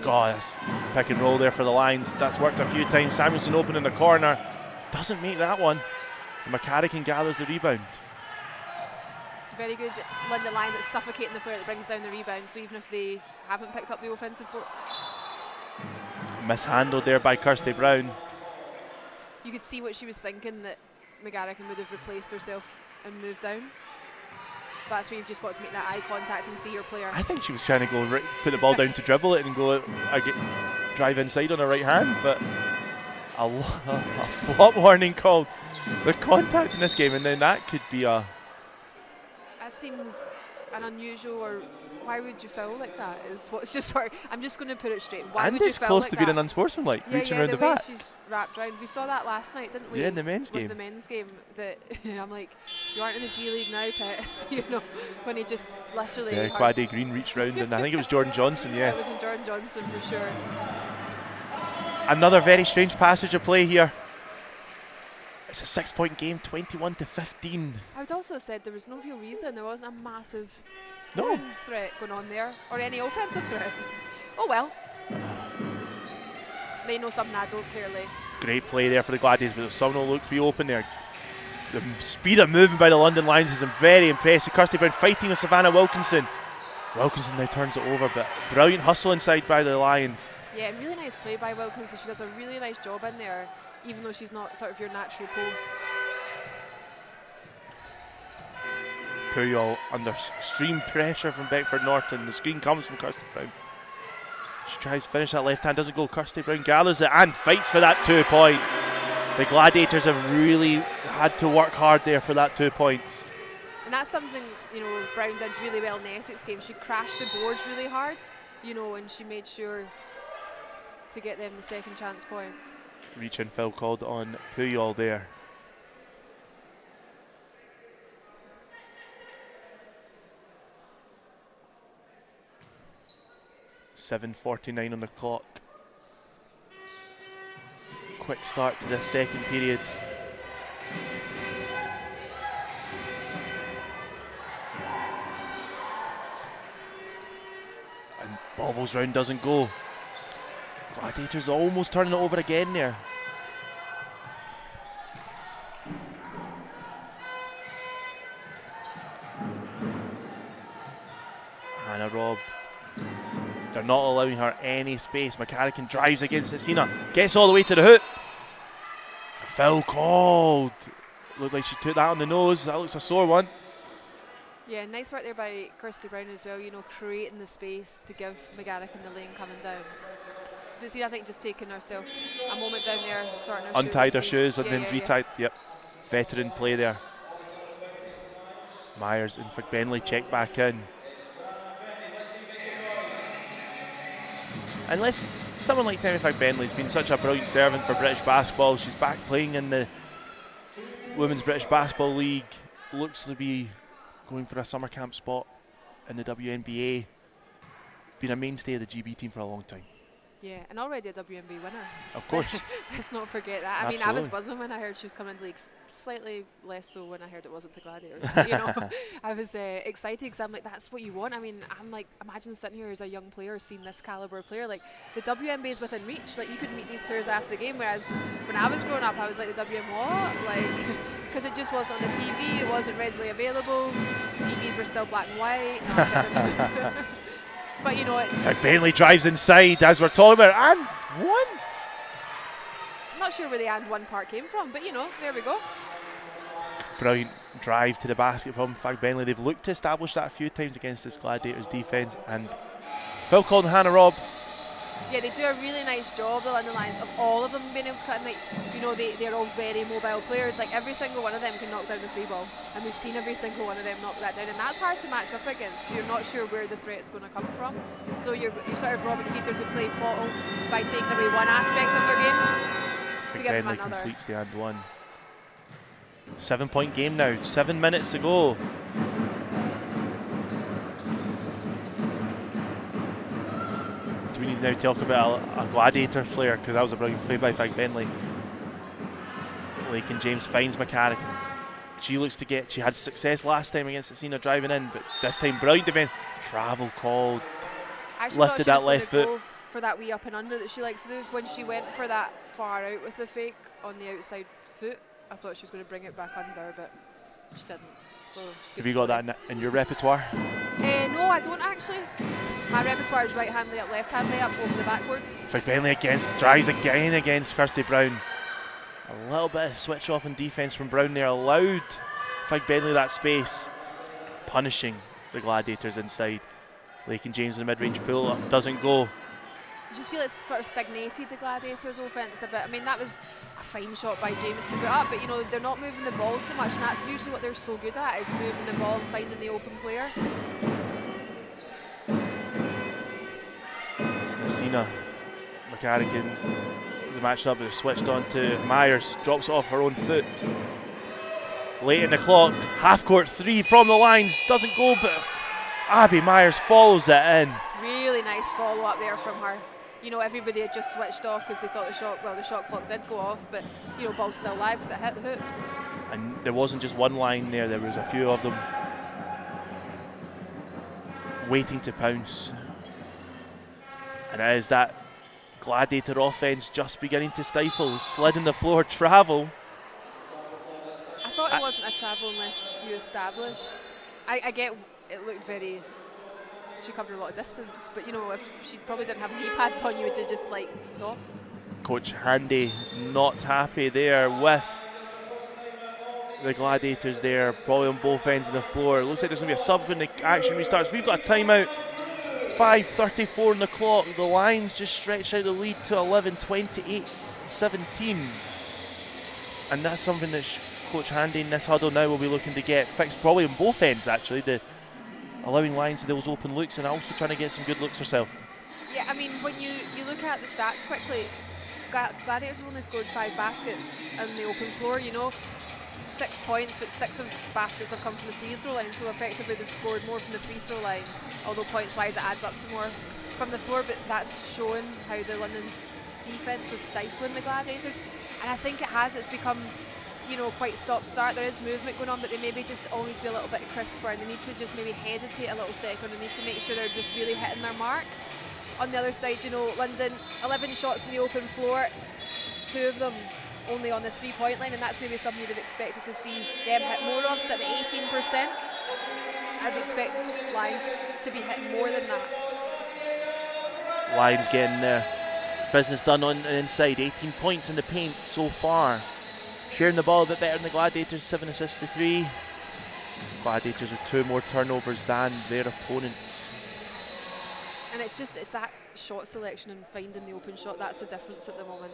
God, that's pick and roll there for the Lions. That's worked a few times. Samuelson open in the corner. Doesn't make that one. McCarrican gathers the rebound. very good London Lions at suffocating the player that brings down the rebound, so even if they haven't picked up the offensive board. Mishandled there by Kirsty Brown. You could see what she was thinking, that McGarrigan would have replaced herself and moved down. That's where you've just got to make that eye contact and see your player. I think she was trying to go put the ball down to dribble it and go drive inside on her right hand, but a flop warning called. The contact in this game, and then that could be a... That seems an unusual, or why would you foul like that? Is what's just sort of, I'm just going to put it straight. Why would you foul close like to that? being an unsportsmanlike, reaching around the way back. She's wrapped around. We saw that last night, didn't we? Yeah, in the men's with game. the men's game, that I'm like, you aren't in the G League now, pet. You know, when he just literally. Yeah, Quade Green reached round, and I think it was Jordan Johnson. Yes. It was Jordan Johnson for sure. Another very strange passage of play here. It's a 6-point game, 21-15. I would also have said there was no real reason. There wasn't a massive scoring threat going on there, or any offensive threat. Oh well. They know something I don't, clearly. Great play there for the Gladiators, but someone will look to be open there. The speed of movement by the London Lions is very impressive. Kirsty Brown fighting with Savannah Wilkinson. Wilkinson now turns it over, but brilliant hustle inside by the Lions. Yeah, really nice play by Wilkinson. She does a really nice job in there, even though she's not sort of your natural post. Puyol under extreme pressure from Beckford Norton. The screen comes from Kirsty Brown. She tries to finish that left hand, doesn't go. Kirsty Brown gathers it and fights for that 2 points. The Gladiators have really had to work hard there for that 2 points. And that's something, you know, Brown did really well in the Essex game. She crashed the boards really hard, you know, and she made sure to get them the second chance points. Reach and foul called on Puyol there. .7:49 on the clock. Quick start to this second period. And bobbles round, doesn't go. Gladiators almost turning it over again there. Hannah Robb. They're not allowing her any space. McCarrican drives against Cena. Gets all the way to the hoop. A foul called. Looked like she took that on the nose. That looks a sore one. Yeah, nice work there by Kirsty Brown as well, you know, creating the space to give McGarrican the lane coming down. So I think just taking herself a moment down there, sorting her shoes. Untied her shoes and then retied. Yep. Veteran play there. Myers and Bentley check back in. Unless someone like Tammy Bentley's been such a brilliant servant for British basketball, she's back playing in the Women's British Basketball League, looks to be going for a summer camp spot in the WNBA. Been a mainstay of the GB team for a long time. Yeah, and already a WNBA winner. Of course. Let's not forget that. I mean, I was buzzing when I heard she was coming into the league. Slightly less so when I heard it wasn't the Gladiators. You know, I was excited because I'm like, that's what you want. I mean, I'm like, imagine sitting here as a young player, seeing this caliber player. Like, the WNBA is within reach. Like, you could meet these players after the game. Whereas when I was growing up, I was like, the WNBA, what? Like, because it just wasn't on the TV. It wasn't readily available. TVs were still black and white. No, But, you know, it's... Bentley drives inside, as we're talking about, and one. I'm not sure where the and one part came from, but, you know, there we go. Brilliant drive to the basket from Bentley. They've looked to establish that a few times against this Gladiators defence, and Phil called Hannah Robb. Yeah, they do a really nice job, the London Lions, of all of them being able to cut. And like, you know, they're all very mobile players. Like, every single one of them can knock down the 3 ball, and we've seen every single one of them knock that down, and that's hard to match up against because you're not sure where the threat's going to come from. So you're sort of robbing Peter to play Pottle by taking away one aspect of their game to give them Bentley another. completes the and one. 7-point game now, 7 minutes to go. Do we need to now talk about a Gladiator player, because that was a brilliant play by Bentley. Lakin James finds McCarrigan. She looks to get, she had success last time against Cena driving in, but this time brilliant defense. Travel called, lifted that left foot. For that wee up and under that she likes to do, when she went for that far out with the fake on the outside foot, I thought she was going to bring it back under, but she didn't. So have you got that in your repertoire? No, I don't actually. My repertoire is right hand layup, left hand layup over the backboards. Bentley drives again against Kirsty Brown. A little bit of switch off in defence from Brown there, allowed Bentley that space, punishing the Gladiators inside. Lakin James in the mid-range pull up, doesn't go. I just feel it's sort of stagnated the Gladiators' offence a bit. I mean, that was a fine shot by James to put up, but you know, they're not moving the ball so much, and that's usually what they're so good at, is moving the ball and finding the open player. Cena McCarrigan, the match up, they're switched on to Myers, drops it off her own foot. Late in the clock, half-court 3 from the lines, doesn't go, but Abby Myers follows it in. Really nice follow-up there from her. You know, everybody had just switched off because they thought the shot clock did go off, but, you know, ball's still live because it hit the hoop. And there wasn't just one line there was a few of them waiting to pounce. And it is that Gladiator offense just beginning to stifle. Slid in the floor, travel. I thought it wasn't a travel unless you established. I get it looked very... She covered a lot of distance, but you know, if she probably didn't have knee pads on, you would have just like stopped. Coach Handy not happy there with the Gladiators there, probably on both ends of the floor. It looks like there's going to be a sub when the action restarts. We've got a timeout. 5:34 on the clock. The Lions just stretch out the lead to 11, 28-17. And that's something that Coach Handy in this huddle now will be looking to get fixed, probably on both ends actually. Allowing Lions to those open looks and also trying to get some good looks herself. Yeah, I mean, when you look at the stats quickly, Gladiators only scored 5 baskets on the open floor, you know, 6 points, but 6 of the baskets have come from the free throw line, so effectively they've scored more from the free throw line, although points-wise it adds up to more from the floor, but that's shown how the London's defence is stifling the Gladiators, and I think it's become, you know, quite stop-start. There is movement going on, but they maybe just all need to be a little bit crisper, and they need to just maybe hesitate a little second and need to make sure they're just really hitting their mark. On the other side, you know, London, 11 shots in the open floor, 2 of them only on the 3-point line, and that's maybe something you'd have expected to see them hit more of, sitting at 18%. I'd expect Lions to be hitting more than that. Lions getting business done on the inside, 18 points in the paint so far. Sharing the ball a bit better than the Gladiators, 7 assists to 3. Gladiators with 2 more turnovers than their opponents. And it's that shot selection and finding the open shot, that's the difference at the moment.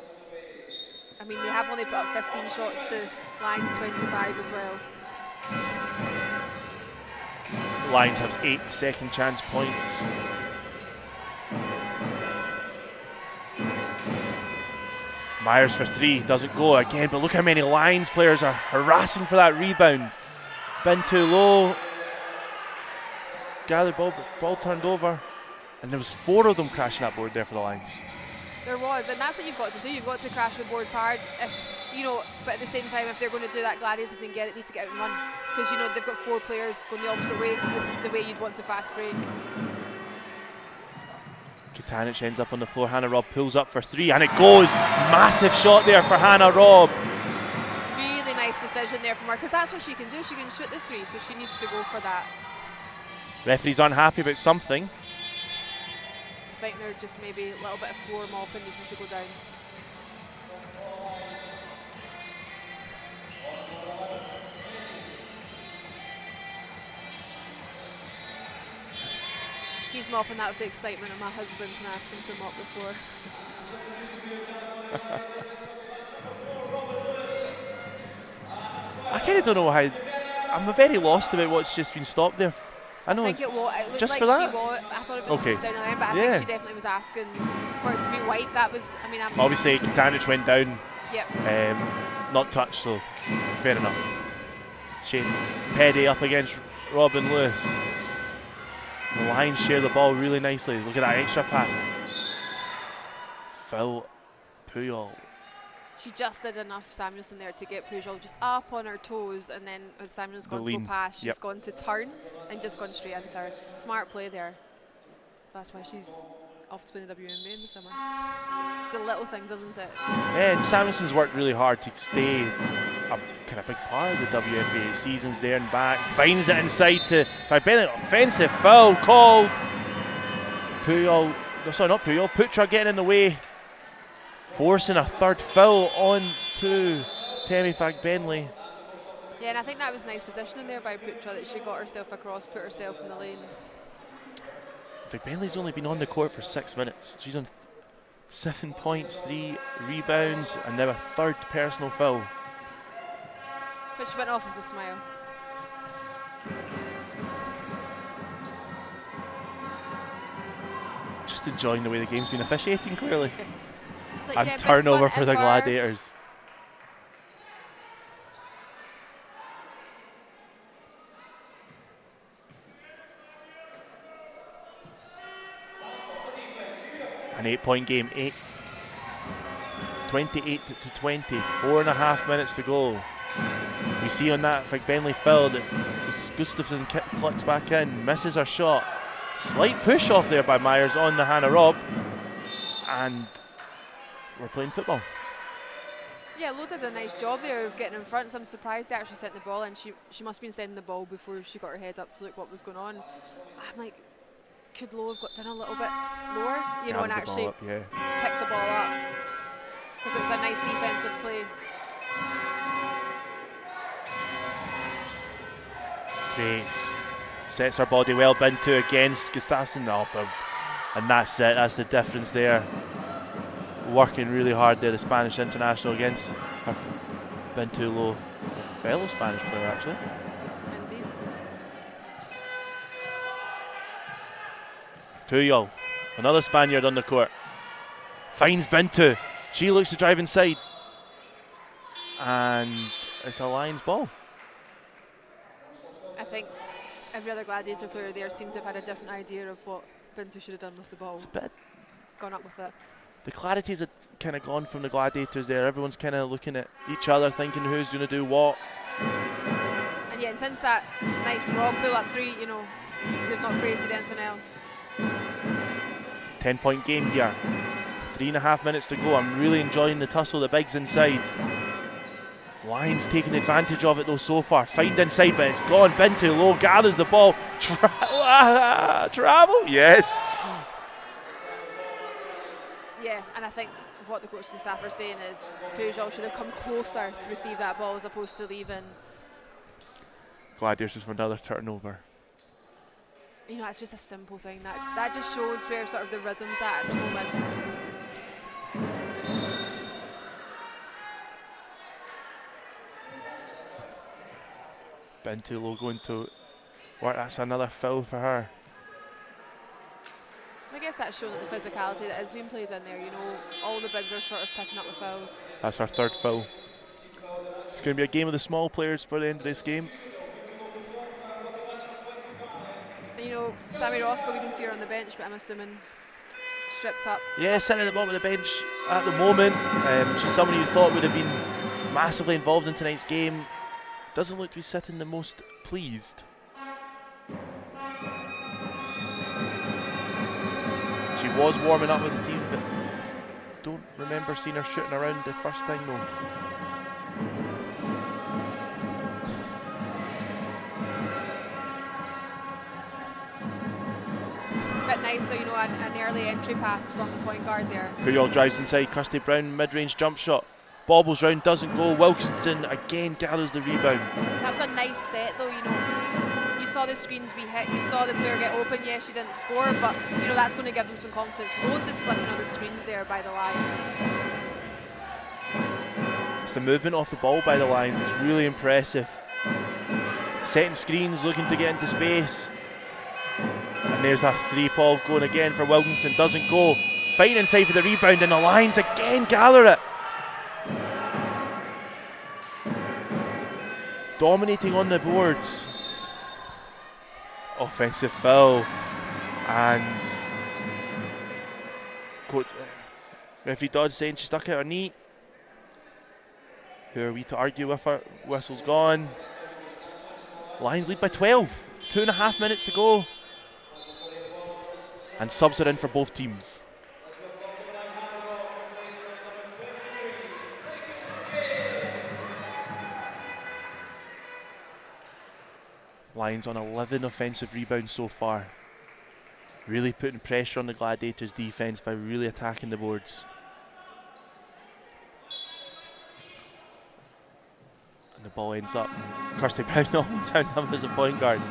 I mean, they have only put up 15 shots to Lions 25 as well. Lions have 8 second chance points. Myers for 3, doesn't go again, but look how many Lions players are harassing for that rebound. Been too low. Gathered ball turned over. And there was 4 of them crashing that board there for the Lions. There was, and that's what you've got to do. You've got to crash the boards hard, but at the same time, if they're going to do that, Gladiators, if they can get it, need to get out and run. Because, you know, they've got 4 players going the opposite way to the way you'd want to fast break. Katanich ends up on the floor. Hannah Robb pulls up for 3, and it goes. Massive shot there for Hannah Robb. Really nice decision there from her, because that's what she can do. She can shoot the 3, so she needs to go for that. Referee's unhappy about something. think they're just maybe a little bit of floor mopping needing to go down. He's mopping that with the excitement of my husband and asking him to mop the floor. I kind of don't know how. I'm very lost about what's just been stopped there. I know I think it looked just like for that. she was. I thought it was Okay. down the line, but I think she definitely was asking for it to be wiped. That was, I mean, Obviously, Katanich went down, yep. not touched, so fair enough. Shane Petty up against Robin Lewis. The Lions share the ball really nicely. Look at that extra pass. Phil Puyol. She just did enough, Samuelson, there to get Pujol just up on her toes, and then as Samuel's gone to go past, she's gone to turn and just gone straight into her. Smart play there. That's why she's off to win the WNBA in the summer. It's the little things, isn't it? Yeah, and Samuelson's worked really hard to stay a kind of big part of the WNBA seasons there and back. Finds it inside to Bennett. Offensive foul called. Puyol, no, sorry, not Puyol. Putra getting in the way, forcing a third foul on to Temi Fagbenley. Yeah, and I think that was nice positioning there by Putra, that she got herself across, put herself in the lane. Fagbenley's only been on the court for 6 minutes. She's on 7 points, 3 rebounds, and now a third personal foul. But she went off with a smile. Just enjoying the way the game's been officiating, clearly. Like, And yeah, turnover for the Gladiators. An 8-point game, 28 to 20, 4.5 minutes to go. We see on that Fagbenley foul that Gustafsson clicks back in, misses her shot. Slight push off there by Myers on the Hannah Robb, and we're playing football. Yeah, Lo did a nice job there of getting in front. So I'm surprised they actually sent the ball in. She must have been sending the ball before she got her head up to look what was going on. I'm like, could Lo have got down a little bit lower, you know, and actually picked the ball up? Because it was a nice defensive play. Grace sets her body well. Bintu against Gustafsson. Oh, and that's it. That's the difference there. Working really hard there, the Spanish international against her Bintu Lo, fellow Spanish player actually. Indeed. Puyol, another Spaniard on the court. Finds Bintu. She looks to drive inside. And it's a Lions ball. I think every other Gladiator player there seemed to have had a different idea of what Bintu should have done with the ball. It's a bit. Gone up with it. The clarities had kind of gone from the Gladiators there. Everyone's kind of looking at each other, thinking who's going to do what. And yeah, and since that nice Rob pull-up three, you know, they've not created anything else. 10-point game here. 3.5 minutes to go. I'm really enjoying the tussle. The bigs inside. Lions taking advantage of it though so far. Find inside, but it's gone. Bintu Lo gathers the ball. Travel? Yes. Yeah, and I think what the coaching staff are saying is Pujol should have come closer to receive that ball as opposed to leaving. Gladiators for another turnover. You know, it's just a simple thing. That just shows where sort of the rhythm's at the moment. Bintu Lo going to work. That's another foul for her. I guess that's showing the physicality that is being played in there. You know, all the bigs are sort of picking up the fouls. That's her third foul. It's going to be a game of the small players for the end of this game. And, you know, Sammy Roscoe, we can see her on the bench, but I'm assuming stripped up. Yeah, sitting at the bottom of the bench at the moment. She's somebody you thought would have been massively involved in tonight's game. Doesn't look to be sitting the most pleased. She was warming up with the team, but don't remember seeing her shooting around the first time though. bit nice, so an early entry pass from the point guard there. Puyol drives inside, Kirsty Brown mid-range jump shot. Bobbles round, doesn't go. Wilkinson again gathers the rebound. That was a nice set though, you saw the screens be hit, you saw the player get open. Yes, she didn't score, but that's going to give them some confidence. Loads of slipping on the screens there by the Lions. It's the movement off the ball by the Lions, it's really impressive. Setting screens, looking to get into space. And there's a 3-ball going again for Wilkinson, doesn't go. Fighting inside for the rebound, and the Lions again gather it. Dominating on the boards. Offensive foul, and coach referee Dodd saying she stuck out her knee. Who are we to argue with her? Whistle's gone. Lions lead by 12. 2.5 minutes to go. And subs are in for both teams. Lions on 11 offensive rebounds so far. Really putting pressure on the Gladiators' defence by really attacking the boards. And the ball ends up. Kirsty Brown almost outnumbered as a point guard.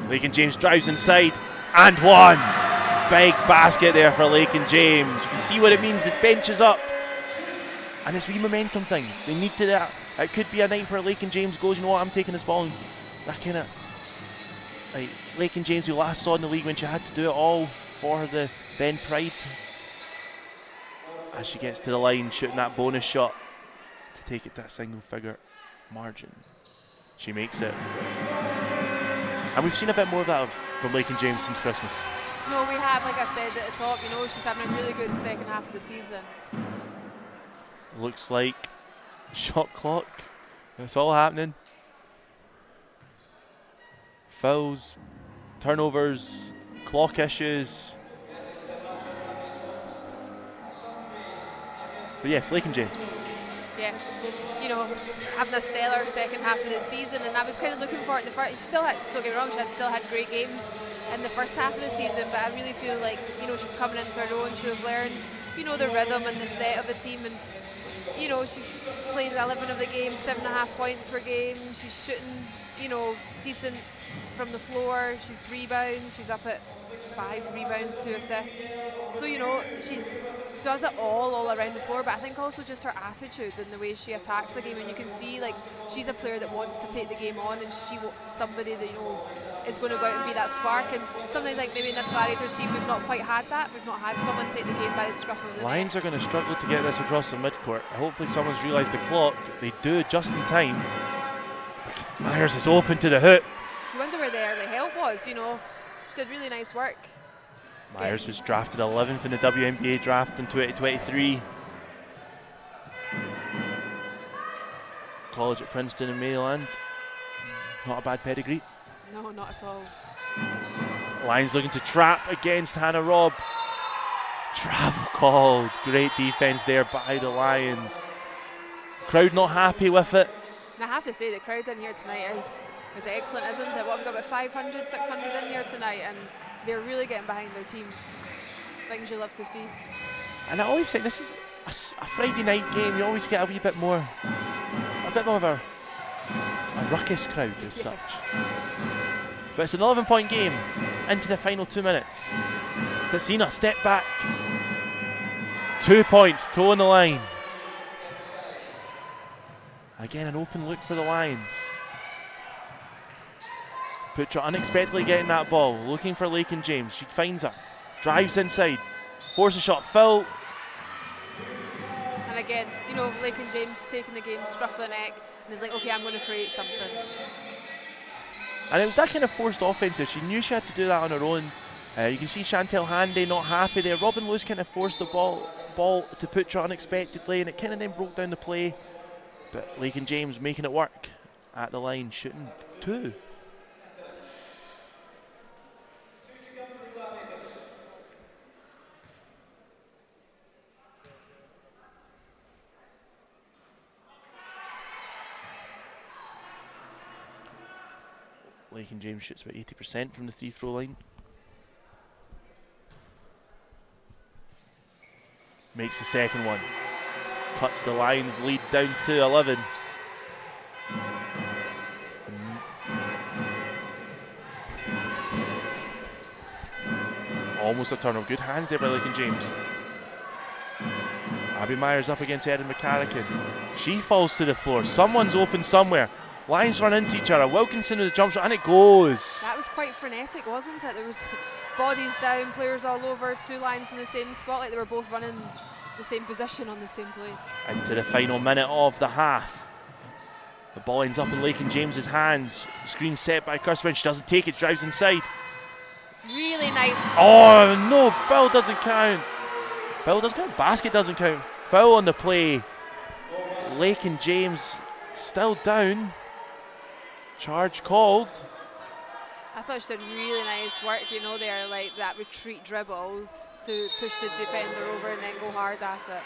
Lakin James drives inside and one. Big basket there for Lakin James. You can see what it means. The bench is up. And it's wee momentum things. They need to that. It could be a night where Lakin James goes, you know what, I'm taking this ball. And that kind of, like, Lakin James we last saw in the league when she had to do it all for the Ben Pride. As she gets to the line, shooting that bonus shot to take it to a single figure margin. She makes it. And we've seen a bit more of that from Lakin James since Christmas. No, we have, like I said at the top, she's having a really good second half of the season. Looks like shot clock. It's all happening. Fouls, turnovers, clock issues. But yes, Lakin James. Yeah, having a stellar second half of the season, and I was kind of looking for it in the first. She still had, don't get me wrong, she still had great games in the first half of the season, but I really feel like she's coming into her own. She'll have learned the rhythm and the set of the team, and she's played 11 of the games, 7.5 points per game. She's shooting, decent from the floor. She's rebounds. She's up at 5 rebounds, 2 assists. So, she's does it all around the floor, but I think also just her attitude and the way she attacks the game, and you can see she's a player that wants to take the game on, and somebody that is going to go out and be that spark. And sometimes maybe in this Gladiators team we've not quite had that. We've not had someone take the game by the scruff of the neck. Lions are going to struggle to get this across the midcourt. Hopefully someone's realised the clock. They do just in time. Myers is open to the hoop. You wonder where the early help was. She did really nice work. Myers was drafted 11th in the WNBA draft in 2023. College at Princeton in Maryland. Not a bad pedigree. No, not at all. Lions looking to trap against Hannah Robb. Travel called. Great defense there by the Lions. Crowd not happy with it. And I have to say the crowd in here tonight is excellent, isn't it? What, we've got about 500, 600 in here tonight, and they're really getting behind their team. Things you love to see. And I always say this is a Friday night game. You always get a wee bit more of a ruckus crowd as such. But it's an 11-point game into the final 2 minutes. Sasina step back. 2 points, toe on the line. Again, an open look for the Lions. Putra unexpectedly getting that ball, looking for Lakin James. She finds her, drives inside, forces a shot, foul. And again, Lakin James taking the game, scruff of the neck, and is like, okay, I'm going to create something. And it was that kind of forced offense there. She knew she had to do that on her own. You can see Chantel Handy not happy there. Robin Lewis kind of forced the ball to Putra unexpectedly, and it kind of then broke down the play. But Lakin James making it work at the line, shooting 2. Lakin James shoots about 80% from the free throw line. Makes the second one. Cuts the Lions lead down to 11. Almost a turnover. Good hands there by Lakin James. Abby Myers up against Erin McCarrican. She falls to the floor. Someone's open somewhere. Lions run into each other. Wilkinson with the jump shot, and it goes. That was quite frenetic, wasn't it? There was bodies down, players all over, two Lions in the same spot, like they were both running the same position on the same play. Into the final minute of the half. The ball ends up in Lakin James's hands. Screen set by Kirsten. She doesn't take it, drives inside. Really nice. Oh no, foul doesn't count. Foul doesn't count. Basket doesn't count. Foul on the play. Lakin James still down. Charge called. I thought she did really nice work, you know, there, like that retreat dribble to push the defender over and then go hard at it.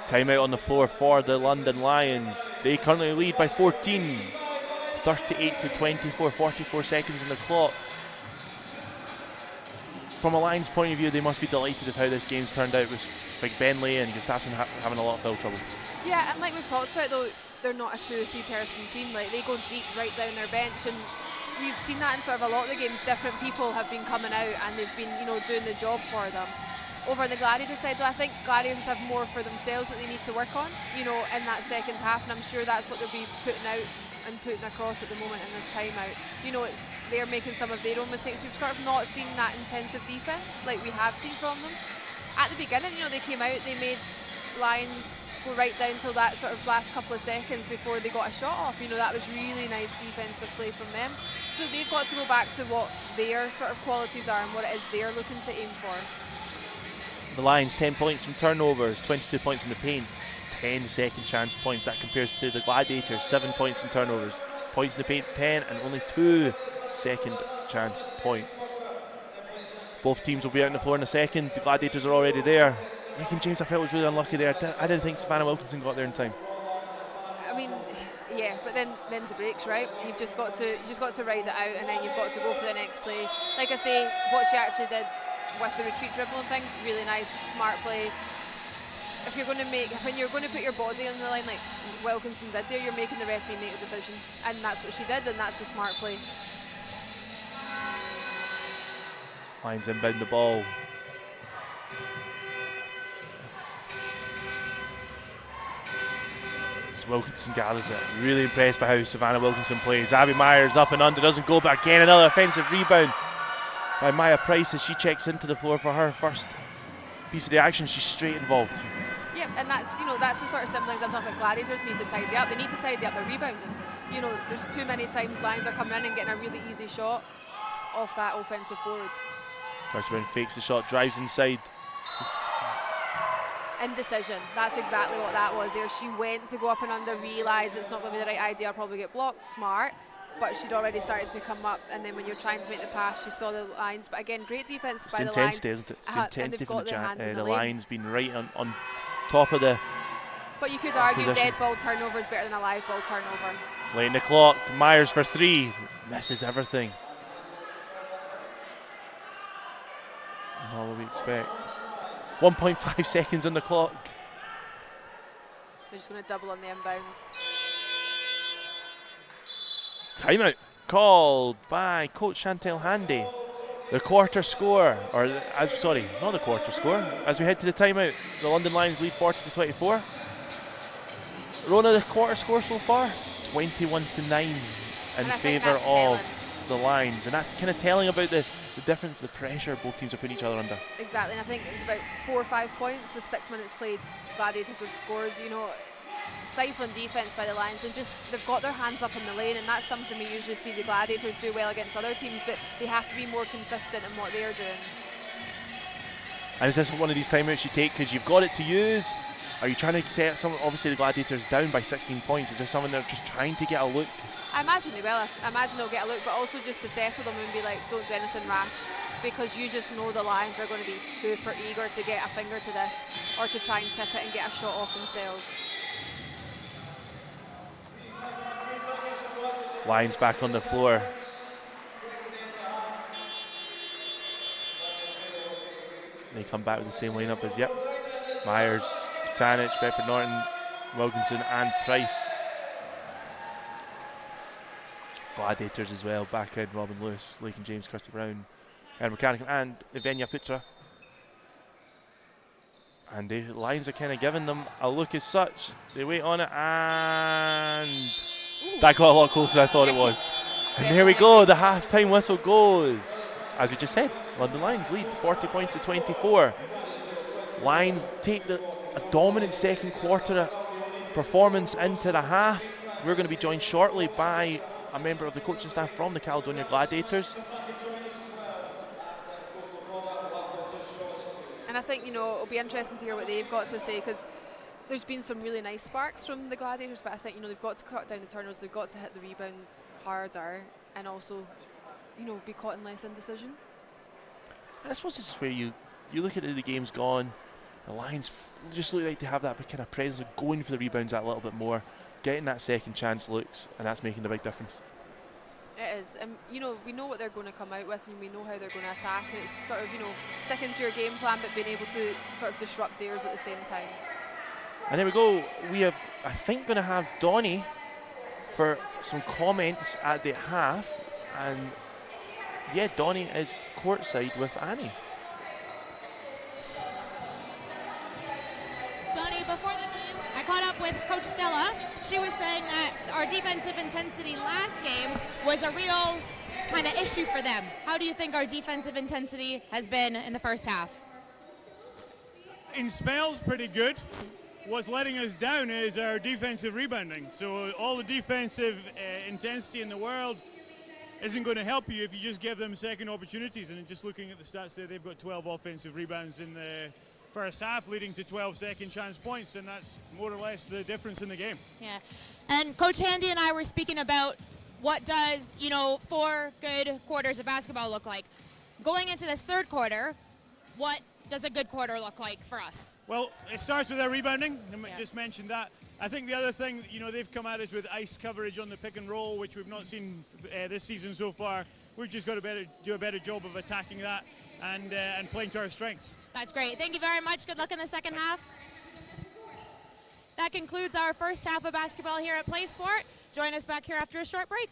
Timeout on the floor for the London Lions. They currently lead by 14. 38 to 24, 44 seconds on the clock. From a Lions point of view, they must be delighted with how this game's turned out with Big Bentley and Gustafsson having a lot of foul trouble. Yeah, and like we've talked about though, they're not a 2 or 3 person team. Like they go deep right down their bench, and we've seen that in sort of a lot of the games. Different people have been coming out and they've been, you know, doing the job for them. Over on the Gladiator side though, I think Gladiators have more for themselves that they need to work on, you know, in that second half, and I'm sure that's what they'll be putting out and putting across at the moment in this timeout. You know, it's they're making some of their own mistakes. We've sort of not seen that intensive defense like we have seen from them. At the beginning, you know, they came out, they made Lions go right down till that sort of last couple of seconds before they got a shot off. You know, that was really nice defensive play from them. So they've got to go back to what their sort of qualities are and what it is they're looking to aim for. The Lions 10 points from turnovers, 22 points in the paint, 10 second chance points. That compares to the Gladiators, 7 points from turnovers, points in the paint 10 and only 2 second chance points. Both teams will be out on the floor in a second. The Gladiators are already there. Lakin James, I felt was really unlucky there. I didn't think Savannah Wilkinson got there in time. I mean, yeah, but then them's the breaks, right? You've just got to ride it out, and then you've got to go for the next play. Like I say, what she actually did with the retreat dribble and things, really nice, smart play. If you're going to when you're going to put your body on the line like Wilkinson did there, you're making the referee make a decision, and that's what she did, and that's the smart play. Lions inbound the ball. Wilkinson gathers it. Really impressed by how Savannah Wilkinson plays. Abby Myers up and under, doesn't go back again. Another offensive rebound by Maya Price as she checks into the floor for her first piece of the action. She's straight involved. Yep, and that's, you know, that's the sort of simple things I'm talking about. Gladiators need to tidy up. They need to tidy up their rebounding. You know, there's too many times Lions are coming in and getting a really easy shot off that offensive board. Kirsten fakes the shot, drives inside. Indecision. That's exactly what that was there. She went to go up and under, realised it's not going to be the right idea, I'll probably get blocked. Smart. But she'd already started to come up, and then when you're trying to make the pass, she saw the Lions. But again, great defense by the Lions. It's intensity, isn't it? It's intensity from the Lions being right on top of the. But you could argue dead ball turnover is better than a live ball turnover. Late in the clock, Myers for 3, misses everything. All that we expect. 1.5 seconds on the clock. They're just going to double on the inbounds. Timeout called by Coach Chantel Handy. The quarter score, or not the quarter score. As we head to the timeout, the London Lions lead 40 to 24. Rona, the quarter score so far, 21 to 9 in favour of the Lions, and that's kind of telling about the difference, the pressure both teams are putting each other under. Exactly, and I think it was about 4 or 5 points with 6 minutes played. Gladiators have scored, you know, stifling defence by the Lions, and just they've got their hands up in the lane, and that's something we usually see the Gladiators do well against other teams, but they have to be more consistent in what they're doing. And is this one of these timeouts you take because you've got it to use? Are you trying to set some? Obviously the Gladiators down by 16 points. Is this something they're just trying to get a look? I imagine they will. I imagine they'll get a look, but also just to settle them and be like, don't do anything rash, because you just know the Lions are going to be super eager to get a finger to this or to try and tip it and get a shot off themselves. Lions back on the floor. They come back with the same lineup as, Myers, Tanich, Bedford Norton, Wilkinson and Price. Gladiators as well, back in Robin Lewis, Lakin James, Kirsty Brown, Aaron McCann and Ivenia Putra. And the Lions are kind of giving them a look as such. They wait on it and that got a lot closer than I thought it was. And there we go, the half-time whistle goes. As we just said, London Lions lead 40 points to 24. Lions take a dominant second quarter performance into the half. We're going to be joined shortly by a member of the coaching staff from the Caledonia Gladiators. And I think, it'll be interesting to hear what they've got to say, because there's been some really nice sparks from the Gladiators, but I think, they've got to cut down the turnovers, they've got to hit the rebounds harder, and also, be caught in less indecision. And I suppose this is where you look at the game's gone, the Lions just look like they have that kind of presence of going for the rebounds that little bit more, getting that second chance looks, and that's making the big difference. It is, and we know what they're going to come out with, and we know how they're going to attack, and it's sort of sticking to your game plan but being able to sort of disrupt theirs at the same time. And there we go, we have, I think, going to have Donnie for some comments at the half, and yeah, Donnie is courtside with Annie. Donnie, before the game, I caught up with Coach Stella. She was saying that our defensive intensity last game was a real kind of issue for them. How do you think our defensive intensity has been in the first half? In spells, pretty good. What's letting us down is our defensive rebounding. So all the defensive intensity in the world isn't going to help you if you just give them second opportunities. And just looking at the stats there, they've got 12 offensive rebounds in the first half, leading to 12 second chance points, and that's more or less the difference in the game. Yeah, and Coach Handy and I were speaking about what does, 4 good quarters of basketball look like. Going into this third quarter, what does a good quarter look like for us? Well, it starts with our rebounding. I just mentioned that. I think the other thing, they've come at us with ice coverage on the pick and roll, which we've not seen this season so far. We've just got to do a better job of attacking that and playing to our strengths. That's great. Thank you very much. Good luck in the second half. That concludes our first half of basketball here at Play Sport. Join us back here after a short break.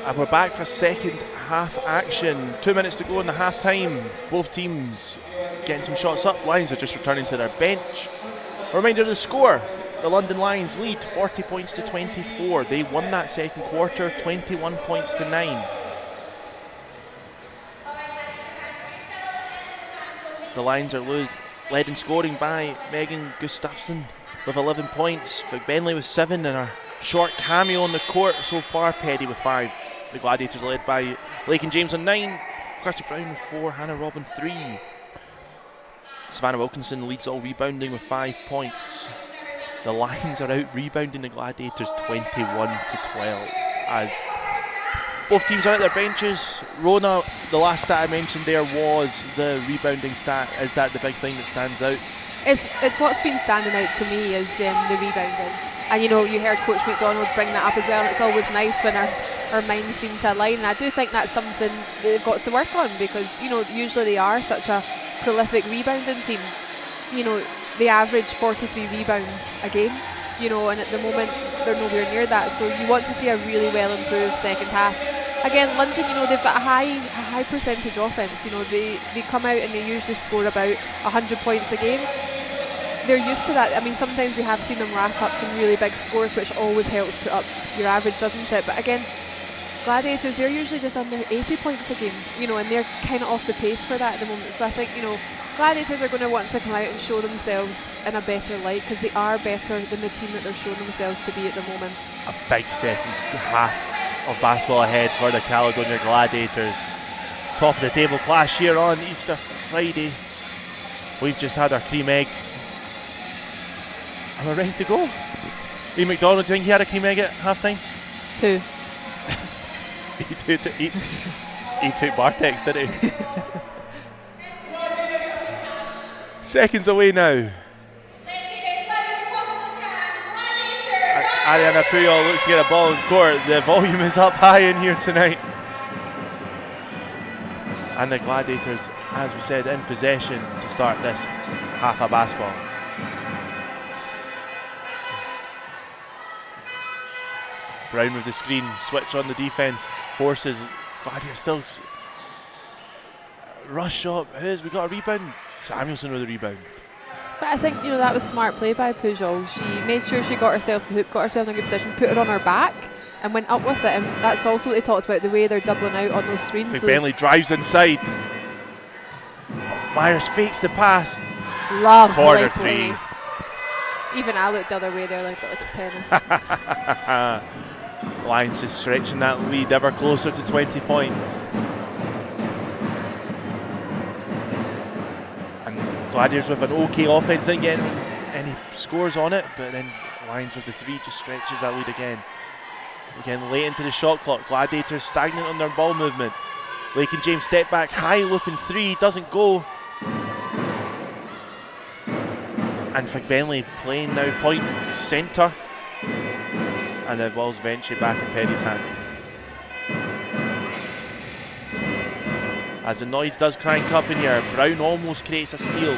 And we're back for second half action. 2 minutes to go in the half time. Both teams getting some shots up. Lions are just returning to their bench. A reminder of the score. The London Lions lead 40 points to 24. They won that second quarter 21 points to 9. The Lions are led in scoring by Megan Gustafsson with 11 points. Bentley with 7 and a short cameo on the court so far. Petty with 5. The Gladiators are led by Lakin James on 9. Kirsty Brown with 4. Hannah Robin 3. Savannah Wilkinson leads all rebounding with 5 points. The Lions are out rebounding the Gladiators 21 to 12 as both teams are at their benches. Rona, the last stat I mentioned there was the rebounding stat. Is that the big thing that stands out? It's what's been standing out to me is the rebounding. And you heard Coach McDonald bring that up as well, and it's always nice when our minds seem to align, and I do think that's something they've got to work on because usually they are such a prolific rebounding team. They average 43 rebounds a game, and at the moment they're nowhere near that, so you want to see a really well improved second half. Again, London, they've got a high percentage offense. They come out and they usually score about 100 points a game. They're used to that. I mean, sometimes we have seen them rack up some really big scores, which always helps put up your average, doesn't it? But again, Gladiators, they're usually just under 80 points a game, and they're kind of off the pace for that at the moment. So I think, Gladiators are going to want to come out and show themselves in a better light because they are better than the team that they're showing themselves to be at the moment. A big second half of basketball ahead for the Caledonia Gladiators. Top of the table clash here on Easter Friday. We've just had our cream eggs. And we're ready to go. Ian McDonald, do you think he had a cream egg at half time? 2. he took Bartex, did he? Seconds away now. Ariana Puyol looks to get a ball in court. The volume is up high in here tonight. And the Gladiators, as we said, in possession to start this half of basketball. Brown with the screen, switch on the defense, forces Gladiators still rush shot. We got a rebound. Samuelson with a rebound. But I think that was smart play by Pujol. She made sure she got herself the hoop, got herself in a good position, put her on her back, and went up with it. And that's also what they talked about, the way they're doubling out on those screens. So Bentley drives inside. Myers fakes the pass. Lovely Corner play. 3. Even I looked the other way there, like tennis. Lions is stretching that lead ever closer to 20 points. And Gladiators with an okay offense, didn't get any scores on it, but then Lions with the 3 just stretches that lead again. Again, late into the shot clock. Gladiators stagnant on their ball movement. Lakin James step back, high looking 3, doesn't go. And Bentley playing now point centre. And the ball's eventually back in Petty's hand. As the noise does crank up in here, Brown almost creates a steal.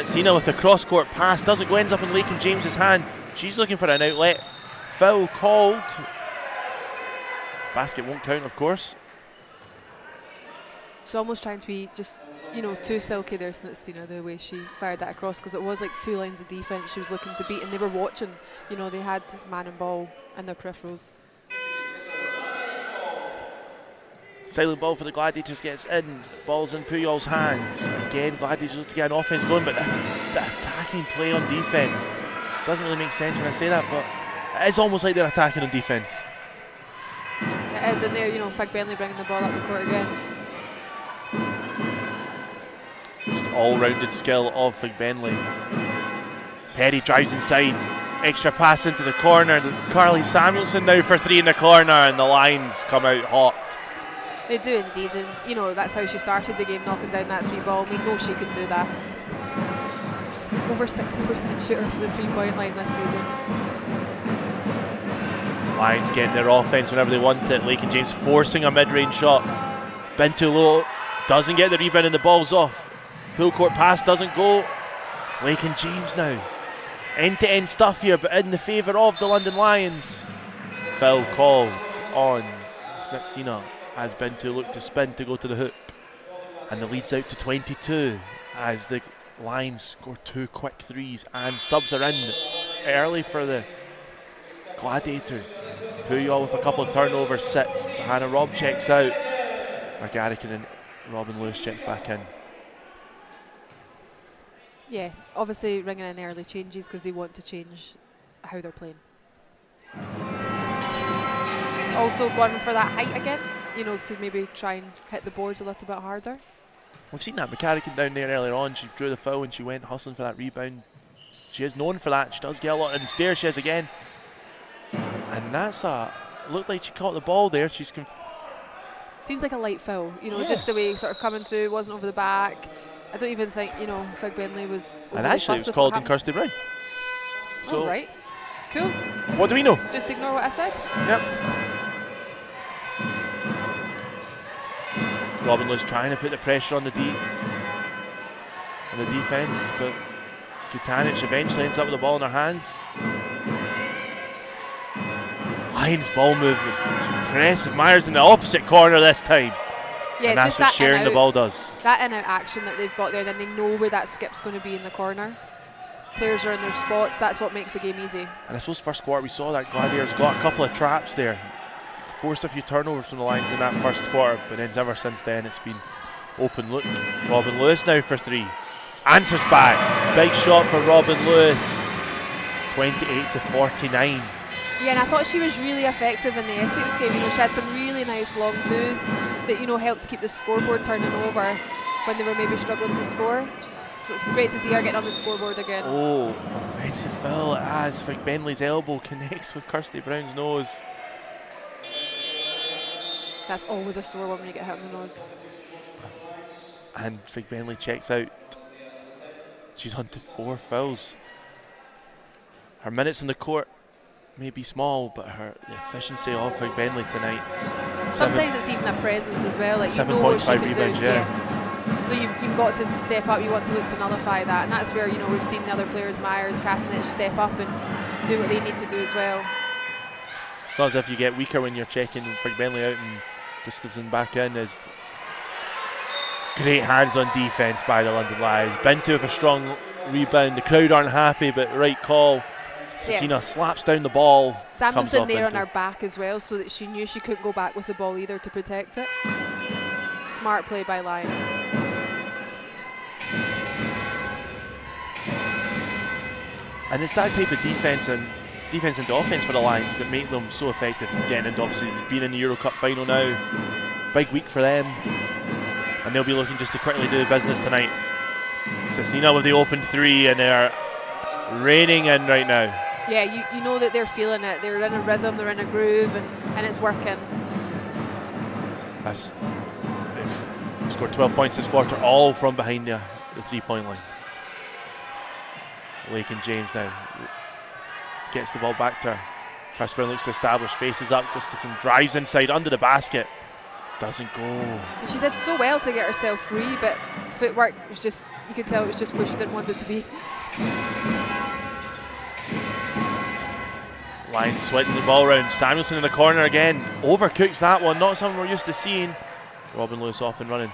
Sina with the cross-court pass, doesn't go, ends up in Lakin James's hand. She's looking for an outlet. Foul called. Basket won't count, of course. She's almost trying to be just, too silky there, Stina, the way she fired that across, because it was like 2 lines of defence she was looking to beat, and they were watching. They had man and ball in their peripherals. Silent ball for the Gladiators gets in. Ball's in Puyol's hands. Again, Gladiators look to get an offense going, but the attacking play on defense doesn't really make sense when I say that, but it is almost like they're attacking on defense. It is in there, Fig Bentley bringing the ball up the court again. Just all-rounded skill of Fig Bentley. Perry drives inside. Extra pass into the corner. Carly Samuelson now for 3 in the corner, and the Lions come out hot. They do indeed, and that's how she started the game, knocking down that 3 ball. We know she can do that. Just over 60% shooter for the 3-point line this season. Lions getting their offense whenever they want it. Lakin James forcing a mid-range shot. Been too low, doesn't get the rebound, and the ball's off. Full court pass doesn't go. Lakin James now. End-to-end stuff here, but in the favour of the London Lions. Foul called on Snitsina as Bintu look to spin to go to the hoop. And the lead's out to 22 as the Lions score 2 quick threes and subs are in early for the Gladiators. Puyol with a couple of turnovers sits. Hannah Robb checks out. McGarrigan and Robin Lewis checks back in. Yeah, obviously ringing in early changes because they want to change how they're playing. Also going for that height again, you know, to maybe try and hit the boards a little bit harder. We've seen that McCarrigan down there earlier on. She drew the foul and she went hustling for that rebound. She is known for that. She does get a lot, and there she is again. And that's looked like she caught the ball there. She's Seems like a light foul, you know, just the way sort of coming through, wasn't over the back. I don't even think, you know, Fig Bentley was. And actually, it was called in Kirsty Brown. So, oh, right. Cool. What do we know? Just ignore what I said. Yep. Robin Lewis trying to put the pressure on the defense, but Kutanich eventually ends up with the ball in her hands. Lions ball movement, impressive. Myers in the opposite corner this time. Yeah, and that's just what that sharing the ball does. That in-out action that they've got there, then they know where that skip's going to be in the corner. Players are in their spots, that's what makes the game easy. And I suppose first quarter we saw that Gladiators got a couple of traps there. Forced a few turnovers from the Lions in that first quarter, but then ever since then it's been open look. Robin Lewis now for 3. Answers back. Big shot for Robin Lewis. 28-49. Yeah, and I thought she was really effective in the Essex game. You know, she had some really nice long twos that, you know, helped keep the scoreboard turning over when they were maybe struggling to score. So it's great to see her getting on the scoreboard again. Oh, offensive foul as Fig Bentley's elbow connects with Kirsty Brown's nose. That's always a sore one when you get hit on the nose. And Fig Bentley checks out. She's on to 4 fouls. Her minutes in the court may be small, but the efficiency of Fig Bentley tonight. Sometimes it's even a presence as well. Like 7.5 rebounds, yeah. So you've got to step up. You want to look to nullify that, and that's where, you know, we've seen the other players, Myers, Katanich, step up and do what they need to do as well. It's not as if you get weaker when you're checking Fig Bentley out and Gustafson back in. Is great hands on defence by the London Lions. Bintu with a strong rebound. The crowd aren't happy, but right call. Cecina slaps down the ball. Samuelson there on her back as well, so that she knew she couldn't go back with the ball either to protect it. Smart play by Lions. And it's that type of defence into offence for the Lions that make them so effective in getting into, obviously being in the Euro Cup final now. Big week for them, and they'll be looking just to quickly do business tonight. Cecina with the open 3, and they're raining in right now. Yeah, you know that they're feeling it. They're in a rhythm, they're in a groove, and it's working. They've scored 12 points this quarter, all from behind the 3-point line. Lake and James now gets the ball back to her. Chris Brown looks to establish, faces up. Gustafson drives inside under the basket. Doesn't go. She did so well to get herself free, but footwork was just, you could tell it was just where she didn't want it to be. Lions sweating the ball around. Samuelson in the corner again. Overcooks that one. Not something we're used to seeing. Robin Lewis off and running.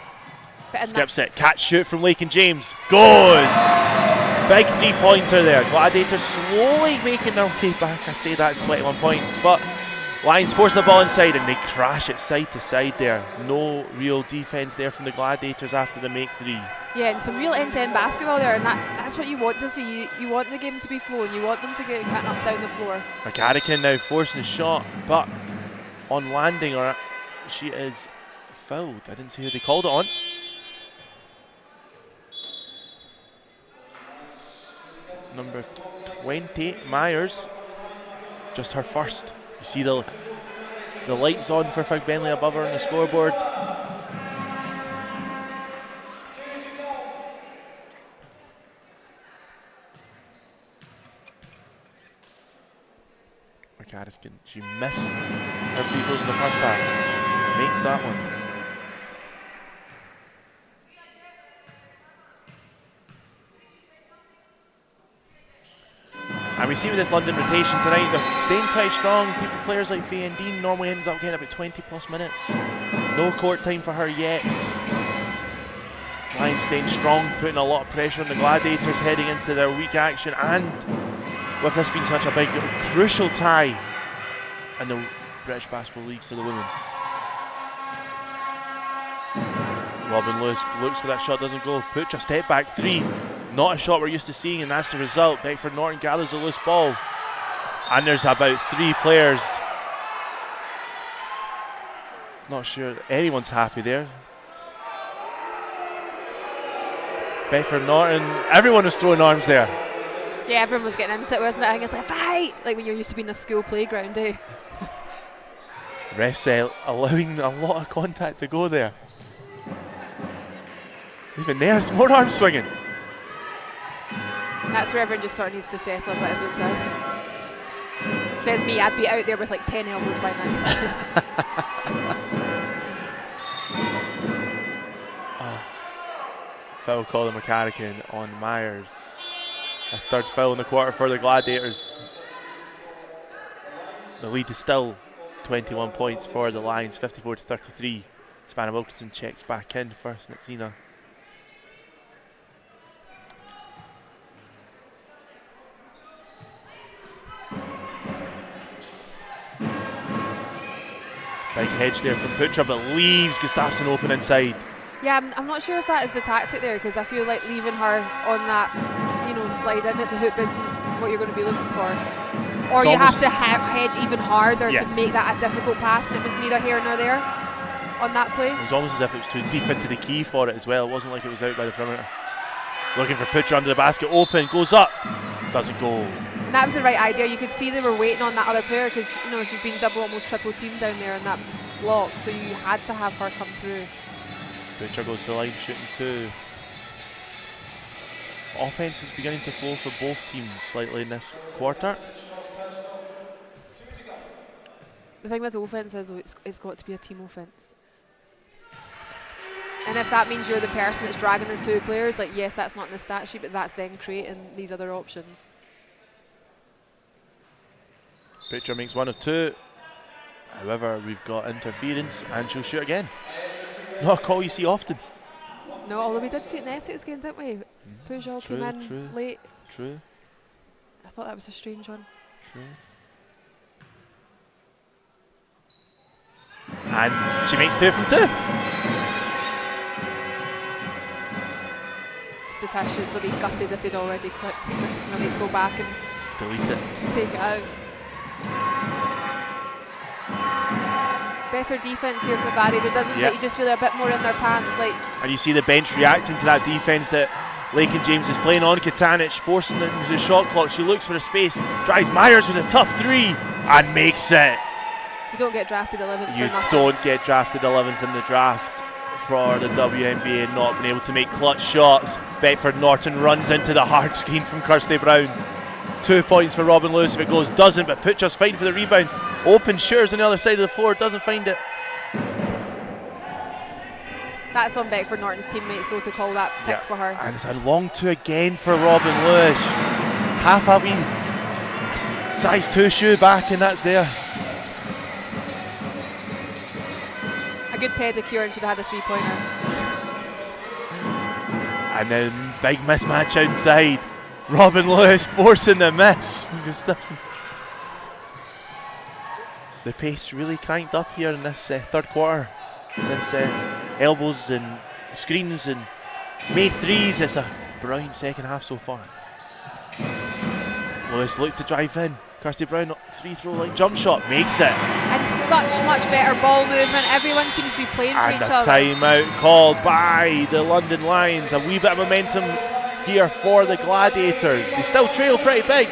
Skips it. Catch shoot from Lake and James. Goes! Big 3-pointer there. Gladiators slowly making their way back. I say that's 21 points, but Lions force the ball inside and they crash it side to side there. No real defense there from the Gladiators after the make 3. Yeah, and some real end-to-end basketball there, and that's what you want to see. You want the game to be flowing. You want them to get up down the floor. McGarrigan now forcing a shot, but on landing, she is fouled. I didn't see who they called it on. Number 20, Myers, just her first. You see the lights on for Fig Bentley above her on the scoreboard. McGarrigan, she missed her free throws in the first half. Makes that one. And we see with this London rotation tonight, they're staying pretty strong. Players like Faye and Dean normally ends up getting about 20 plus minutes. No court time for her yet. Lions staying strong, putting a lot of pressure on the Gladiators heading into their week action, and with this being such a big, crucial tie in the British Basketball League for the women. Robin Lewis looks for that shot, doesn't go. Puts a step back three. Not a shot we're used to seeing, and that's the result. Beckford Norton gathers the loose ball. And there's about 3 players. Not sure anyone's happy there. Beckford Norton, everyone was throwing arms there. Yeah, everyone was getting into it, wasn't it? I think it's like, fight! Like when you're used to being a school playground, eh? Refs allowing a lot of contact to go there. Even there's more arm swinging. That's where everyone just sort of needs to settle a bit, isn't it? Says me, I'd be out there with like 10 elbows by now. Foul call to McCarrican on Myers. That's third foul in the quarter for the Gladiators. The lead is still 21 points for the Lions, 54-33. Savannah Wilkinson checks back in first, Nixina. Big hedge there from Putra, but leaves Gustafsson open inside. Yeah, I'm not sure if that is the tactic there, because I feel like leaving her on that, slide in at the hoop isn't what you're going to be looking for. Or you have to hedge even harder to make that a difficult pass, and it was neither here nor there on that play. It was almost as if it was too deep into the key for it as well. It wasn't like it was out by the perimeter. Looking for Putra under the basket, open, goes up, doesn't go. And that was the right idea. You could see they were waiting on that other player because she's been double, almost triple teamed down there in that block, so you had to have her come through. Putra goes to the line shooting 2. Offense is beginning to flow for both teams slightly in this quarter. The thing with offense is it's got to be a team offense. And if that means you're the person that's dragging the 2 players, like yes, that's not in the stat sheet, but that's then creating these other options. Putra makes 1 of 2. However, we've got interference and she'll shoot again. Not a call you see often. No, although we did see it in the Essex game, didn't we? Pujol came in late. True. I thought that was a strange one. True. And she makes 2 from 2. Statistics would be gutted if they'd already clicked this, and I need to go back and delete it. Take it out. Better defense here for the Gladiators, isn't it? You just feel a bit more in their pants. And you see the bench reacting to that defense that Lakin James is playing on. Katanich forcing it into the shot clock. She looks for a space, drives Myers with a tough 3 and makes it. You don't get drafted 11th You for nothing. don't get drafted 11th in the draft for the WNBA and not being able to make clutch shots. Beckford Norton runs into the hard screen from Kirsty Brown. 2 points for Robin Lewis if it goes, doesn't, but Putra's fighting for the rebounds. Open shooters on the other side of the floor, doesn't find it. That's on Beckford Norton's teammates though to call that pick for her. And it's a long 2 again for Robin Lewis. Half a wee size 2 shoe back, and that's there. A good pedicure and should have had a 3-pointer. And then big mismatch outside. Robin Lewis forcing the miss from Gustafsson. The pace really cranked up here in this third quarter. Since elbows and screens and made 3s, it's a brilliant second half so far. Lewis looked to drive in. Kirsty Brown, free throw line jump shot, makes it. And such much better ball movement. Everyone seems to be playing for each other. And a timeout called by the London Lions. A wee bit of momentum here for the Gladiators. They still trail pretty big.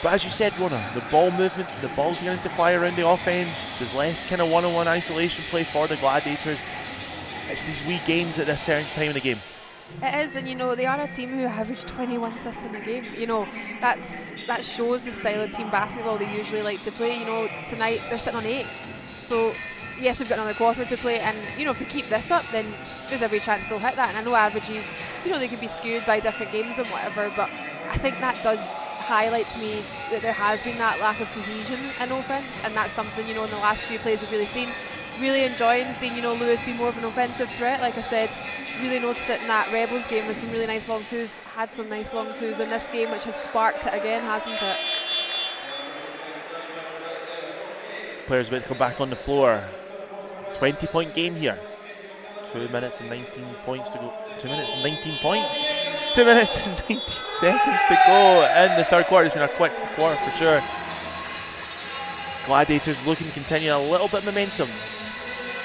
But as you said, Rona, the ball movement, the ball's beginning to fly around the offense. There's less kind of one-on-one isolation play for the Gladiators. It's these wee gains at this certain time in the game. It is, and they are a team who average 21 assists in a game. That shows the style of team basketball they usually like to play. Tonight they're sitting on 8. So yes, we've got another quarter to play, and if they keep this up, then there's every chance they'll hit that. And I know averages, they can be skewed by different games and whatever, but I think that does highlight to me that there has been that lack of cohesion in offence, and that's something, in the last few plays we've really seen. Really enjoying seeing, Lewis be more of an offensive threat. Like I said, really noticed it in that Rebels game with some really nice long twos. Had some nice long twos in this game, which has sparked it again, hasn't it? Players about to come back on the floor. 20-point game here. 2 minutes and 19 points to go. 2 minutes and 19 points. 2 minutes and 19 seconds to go in the third quarter. It's been a quick quarter for sure. Gladiators looking to continue a little bit of momentum.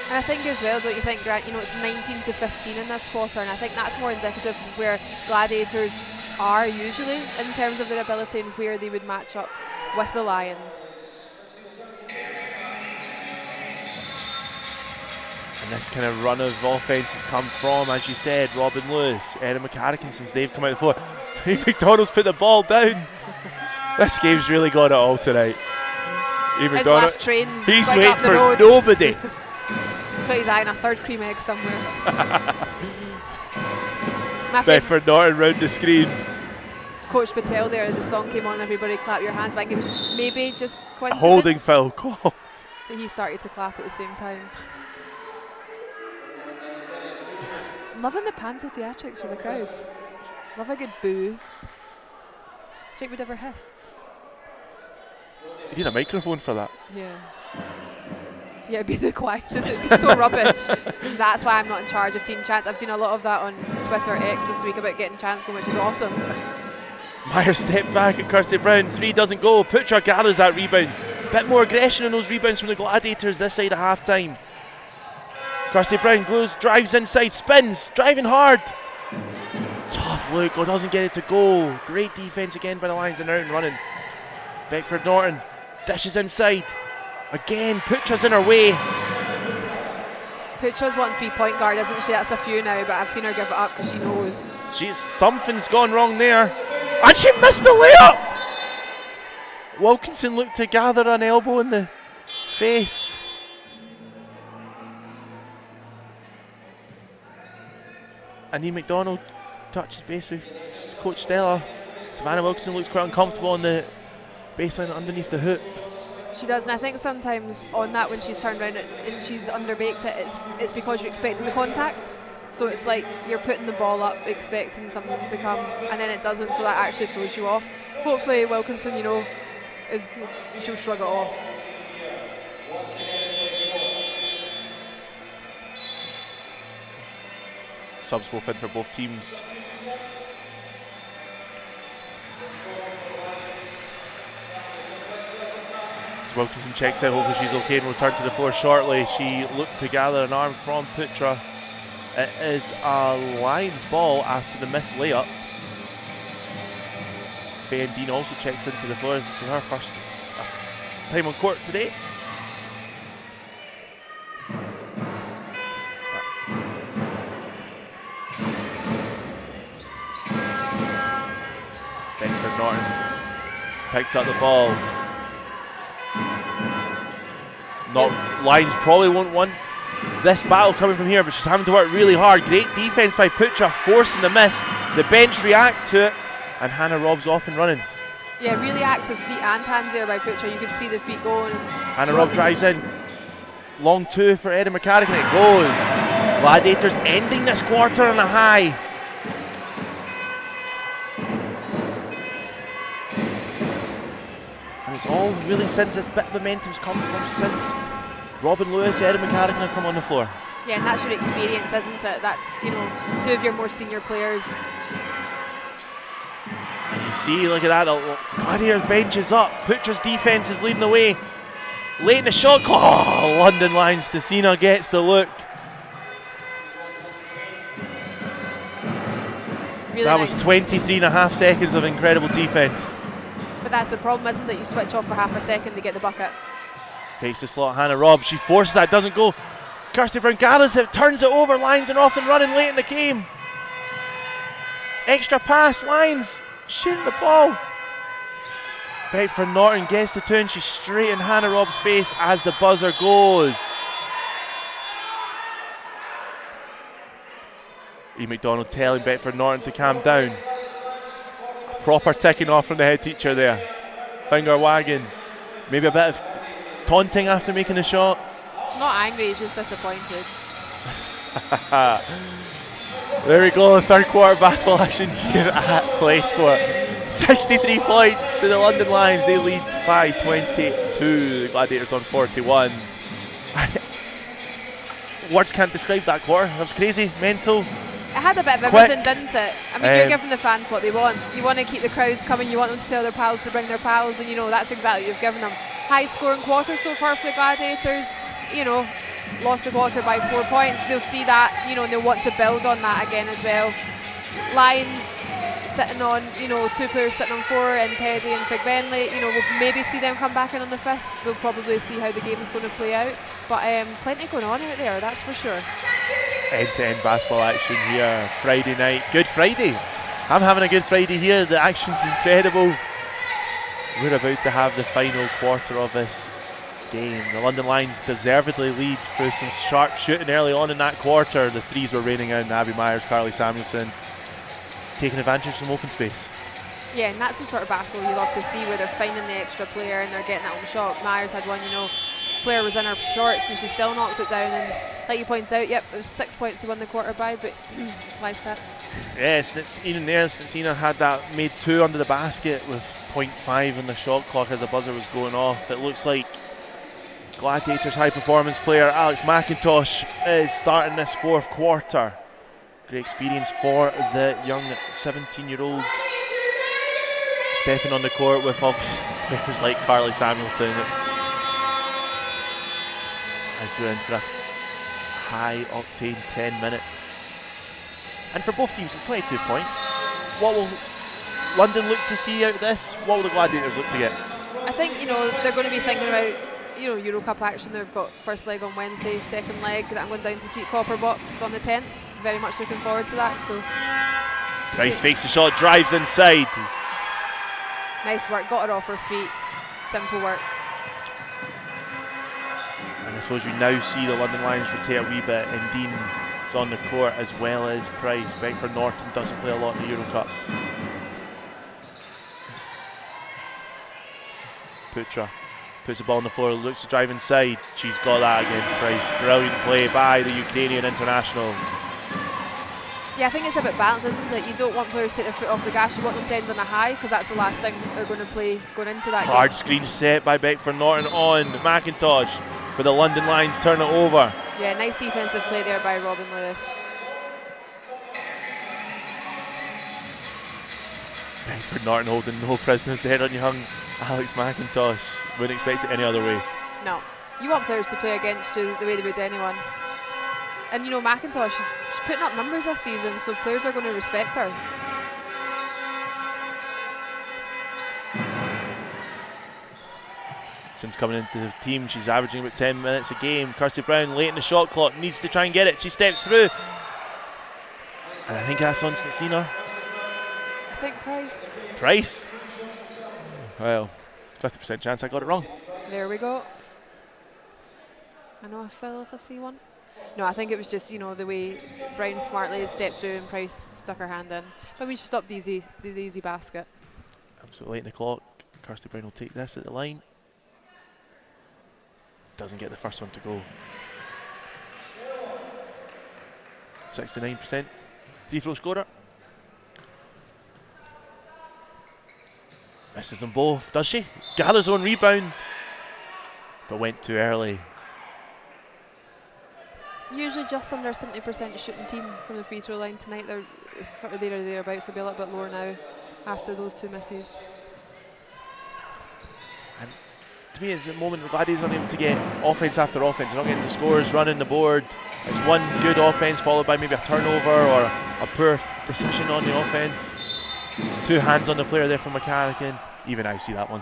And I think as well, don't you think, Grant, it's 19-15 in this quarter, and I think that's more indicative of where Gladiators are usually in terms of their ability and where they would match up with the Lions. And this kind of run of offense has come from, as you said, Robin Lewis, Erin McCarrican, since they've come out the floor. McDonald's put the ball down. This game's really got it all tonight. His last train's he's right waiting up the for road. nobody. So he's eyeing a third cream egg somewhere. Bedford Norton round the screen. Coach Patel there, the song came on, everybody clap your hands. I think it was maybe just coincidence. Holding foul called. That he started to clap at the same time. I'm loving the panto theatrics from the crowd. Love a good boo. Do you think we'd ever hiss? You need a microphone for that. Yeah. Yeah, it'd be the quietest. It'd be so rubbish. That's why I'm not in charge of Team Chance. I've seen a lot of that on Twitter X this week about getting Chance going, which is awesome. Meyer step back at Kirsty Brown. 3 doesn't go. Putra gathers that rebound. Bit more aggression on those rebounds from the Gladiators this side of half time. Kirsty Brown goes, drives inside, spins, driving hard. Tough look, doesn't get it to go. Great defense again by the Lions, and out and running. Beckford Norton dishes inside. Again, Putra's in her way. Putra's wanting to be point guard, isn't she? That's a few now, but I've seen her give it up because she knows. Something's gone wrong there. And she missed the layup! Wilkinson looked to gather an elbow in the face. Annie McDonald touches base with Coach Stella. Savannah Wilkinson looks quite uncomfortable on the baseline underneath the hoop. She does, and I think sometimes on that when she's turned around and she's underbaked it, it's because you're expecting the contact. So it's like you're putting the ball up expecting something to come, and then it doesn't, so that actually throws you off. Hopefully Wilkinson, is good. She'll shrug it off. Subs both in for both teams. As Wilkinson checks out, hopefully she's okay and will return to the floor shortly. She looked to gather an arm from Putra. It is a Lions ball after the missed layup. Faye and Dean also checks into the floor. This is her first time on court today. Bedford Norton picks up the ball. Lions probably won't want this battle coming from here, but she's having to work really hard. Great defense by Putra, forcing the miss. The bench react to it, and Hannah Robb's off and running. Yeah, really active feet and hands there by Putra. You can see the feet going. Hannah Robb drives in. Long two for Eddie McCarrick, and it goes. Gladiators ending this quarter on a high. And it's all really since this bit of momentum's come from since Robin Lewis, Eddie McCarrick have come on the floor. Yeah, and that's your experience, isn't it? That's, two of your more senior players. And you see, look at that, Gladiators bench is up. Putra's defense is leading the way. Late in the shot clock. Oh, London Lions, Tessina gets the look. Really that nice. was 23 and a half seconds of incredible defense. But that's the problem, isn't it? You switch off for half a second to get the bucket. Fakes the slot, Hannah Robb. She forces that, doesn't go. Kirsty Brown gathers it, turns it over. Lions are off and running late in the game. Extra pass, Lions shooting the ball. Bedford Norton gets the two, and she's straight in Hannah Robb's face as the buzzer goes. E. McDonald telling Bedford Norton to calm down. A Proper ticking off from the head teacher there. Finger wagging. Maybe a bit of taunting after making the shot. He's not angry, he's just disappointed. There we go, third quarter basketball action here at PlaySport. 63 points to the London Lions. They lead by 22. The Gladiators on 41. Words can't describe that quarter. That was crazy, mental. It had a bit of Quick. everything, didn't it? I mean, you're giving the fans what they want. You want to keep the crowds coming, you want them to tell their pals to bring their pals, and that's exactly what you've given them. High scoring quarter so far for the Gladiators. Lost the quarter by 4 points. They'll see that, and they'll want to build on that again as well. Lions sitting on, two players sitting on 4 in Peddy and Fig Benley. We'll maybe see them come back in on the 5th. We'll probably see how the game is going to play out. But plenty going on out there, that's for sure. End-to-end basketball action here. Friday night. Good Friday. I'm having a good Friday here. The action's incredible. We're about to have the final quarter of this game. The London Lions deservedly lead through some sharp shooting early on in that quarter. The threes were raining in. Abby Myers, Carly Samuelson taking advantage from open space. Yeah, and that's the sort of basketball you love to see, where they're finding the extra player and they're getting it on the shot. Myers had one, player was in her shorts and she still knocked it down, and like you point out, it was 6 points to win the quarter by, but live stats. Yes, even there, Snitsina had that made 2 under the basket with 0.5 on the shot clock as the buzzer was going off. It looks like Gladiators high performance player Alex McIntosh is starting this 4th quarter. Great experience for the young 17-year-old. Stepping on the court with players like Carly Samuelson. As we're in for a high octane 10 minutes. And for both teams, it's 22 points. What will London look to see out of this? What will the Gladiators look to get? I think, they're going to be thinking about, Euro Cup action. They've got first leg on Wednesday, second leg that I'm going down to see at Copper Box on the 10th. Very much looking forward to that. So Price fakes the shot, drives inside. Nice work, got her off her feet. Simple work. And I suppose we now see the London Lions rotate a wee bit, and Dean is on the court as well as Price. Beckford Norton doesn't play a lot in the Euro Cup. Putra puts the ball on the floor, looks to drive inside. She's got that against Price. Brilliant play by the Ukrainian international. Yeah, I think it's a bit balanced, isn't it? You don't want players to take their foot off the gas. You want them to end on a high, because that's the last thing they're going to play going into that Hard game. screen set by Beckford Norton on McIntosh, but the London Lions turn it over. Yeah, nice defensive play there by Robin Lewis. Beckford Norton holding no prisoners there on young Alex McIntosh. Wouldn't expect it any other way. No. You want players to play against you the way they would anyone. And McIntosh, she's putting up numbers this season, so players are going to respect her. Since coming into the team, she's averaging about 10 minutes a game. Kirsty Brown late in the shot clock, needs to try and get it. She steps through. And I think that's on Snitsina. I think Price. Price? Well, 50% chance I got it wrong. There we go. I know I fell if I see one. No, I think it was just, the way Brown smartly stepped through and Price stuck her hand in. But she stopped the easy basket. Absolutely late in the clock. Kirsty Brown will take this at the line. Doesn't get the first one to go. 69% free throw scorer. Misses them both, does she? Gathers on rebound, but went too early. Usually just under 70% shooting team from the free throw line tonight. They're sort of there or thereabouts, so be a little bit lower now after those 2 misses. And to me, it's a moment the Gladiators are able to get offense after offense. They're not getting the scores, running the board. It's one good offense followed by maybe a turnover or a poor decision on the offense. 2 hands on the player there from McCarrican. Even I see that one.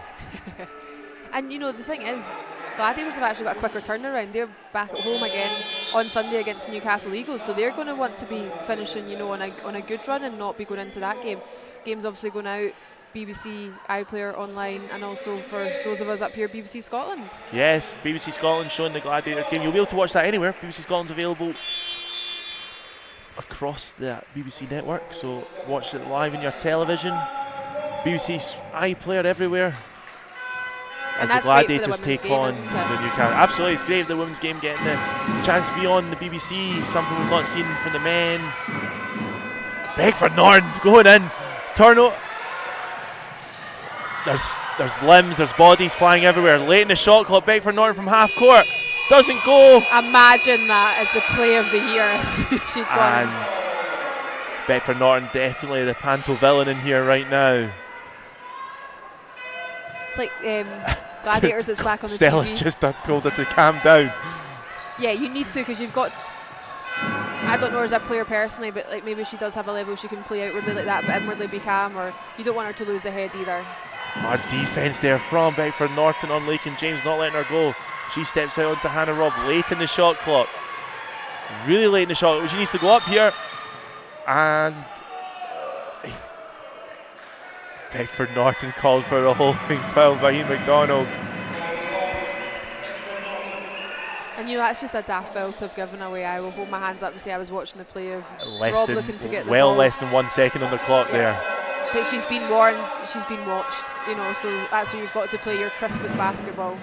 And the thing is, Gladiators have actually got a quicker turnaround. They're back at home again on Sunday against Newcastle Eagles, so they're going to want to be finishing, on a good run and not be going into that game. Game's obviously going out, BBC iPlayer online, and also for those of us up here, BBC Scotland. Yes, BBC Scotland showing the Gladiators game. You'll be able to watch that anywhere. BBC Scotland's available across the BBC network, so watch it live in your television. BBC's eye player everywhere. And As the that's great for the Gladiators women's take game, on isn't it? the Newcastle. Absolutely, it's great the women's game getting the chance to be on the BBC, something we've not seen from the men. Beckford Norton going in. Turnover. There's limbs, there's bodies flying everywhere. Late in the shot clock, Beckford Norton from half court. Doesn't go. Imagine that as the play of the year if she'd gone. And Beckford Norton definitely the panto villain in here right now. It's like Gladiators is back on the Stella's TV. just told her to calm down. Yeah, you need to, because you've got. I don't know her as a player personally, but like maybe she does have a level she can play outwardly like that, but inwardly be calm. Or you don't want her to lose the head either. Our defence there from Beckford Norton on Lakin James, not letting her go. She steps out onto Hannah Robb late in the shot clock. Really late in the shot. She needs to go up here. And Beckford Norton called for a holding foul by Ian McDonald. And you know, that's just a daft foul to have given away. I will hold my hands up and say I was watching the play of Less Rob than, looking to get the well ball. less than 1 second on the clock there. But she's been warned, she's been watched, you know, so that's when you've got to play your crispest basketball.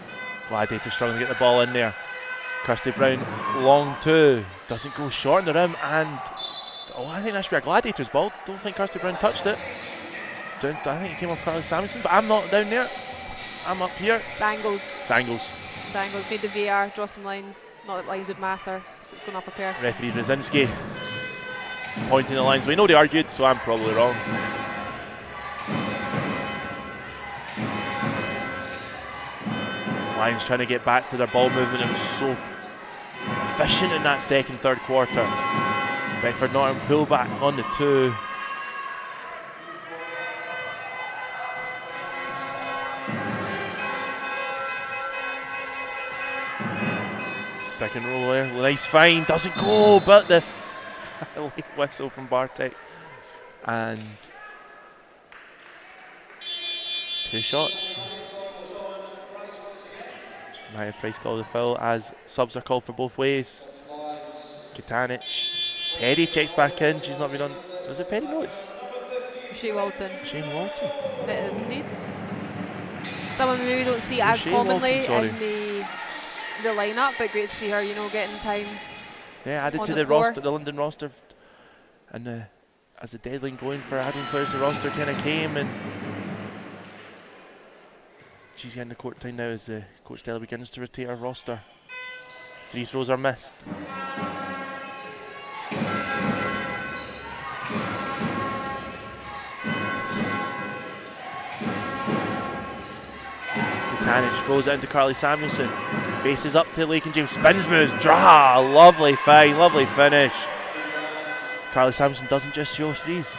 Gladiator struggling to get the ball in there. Kirsty Brown, long two, doesn't go short in the rim, and I think that should be a Gladiators ball. Don't think Kirsty Brown touched it. I think it came off Carly Samuelson, but I'm not down there. I'm up here. Sangles. Need the VR, draw some lines. Not that lines would matter, so it's going off a person. Referee Brzezinski pointing the lines. We know they are good, so I'm probably wrong. Lions trying to get back to their ball movement. It was so efficient in that second, third quarter. Beckford Norton pull back on the two. Pick and roll there. Nice find. Doesn't go, but the late whistle from Bartek. And 2 shots. Maya Price called the foul as subs are called for both ways. Katanich. Perry checks back in. She's not been on. Was it Perry? No, it's Shane Walton. Shane Walton. It is indeed. Someone we maybe don't see as Shane commonly Walton, in the lineup, but great to see her, you know, getting time. Yeah, added on to the the floor. roster, the London roster, and as the deadline going for adding players to the roster kind of came, and she's getting the court time now as Coach Della begins to rotate her roster. 3 throws are missed. Katanich throws it into Carly Samuelson. Faces up to Lakin James. Spins moves. Draw. Lovely fight. Lovely finish. Carly Samuelson doesn't just show threes.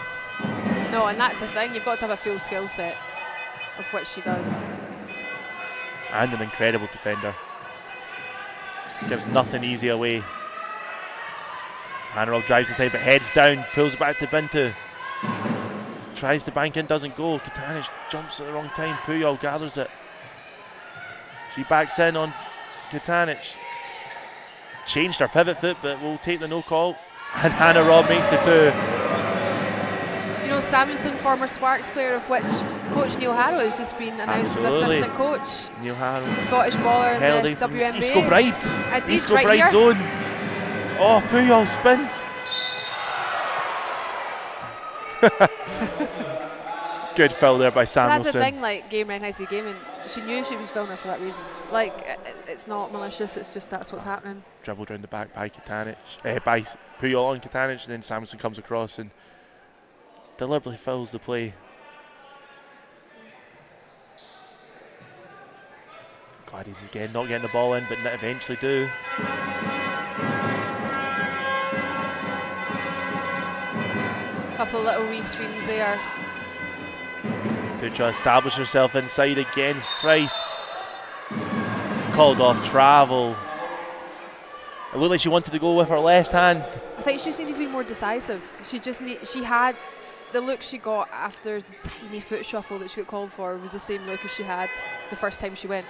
No, and that's the thing. You've got to have a full skill set, of which she does. And an incredible defender. Gives nothing easy away. Hannah Robb drives inside but heads down. Pulls it back to Bintu. Tries to bank in. Doesn't go. Katanich jumps at the wrong time. Puyol gathers it. She backs in on Katanich. Changed her pivot foot, but will take the no call. And Hannah Robb makes the 2. You know, Samuelson, former Sparks player, of which Coach Neil Harrow has just been announced Absolutely. as assistant coach. Neil Harrow. Scottish baller in Heralding the from WNBA. East Kilbride. Indeed, East right Kilbride here. zone. Oh, Puyol spins. Good foul there by Samuelson. That's the thing, like, game recognized game, and she knew she was filming for that reason. Like, it's not malicious, it's just that's what's happening. Dribbled around the back by Katanich, by Puyol on Katanich, and then Samuelson comes across and deliberately fouls the play. Gladys again not getting the ball in, but eventually do. Couple of little re-screens there. Putra established herself inside against Price. Called off travel. It looked like she wanted to go with her left hand. I think she just needed to be more decisive. She had the look she got after the tiny foot shuffle that she got called for was the same look as she had the first time she went.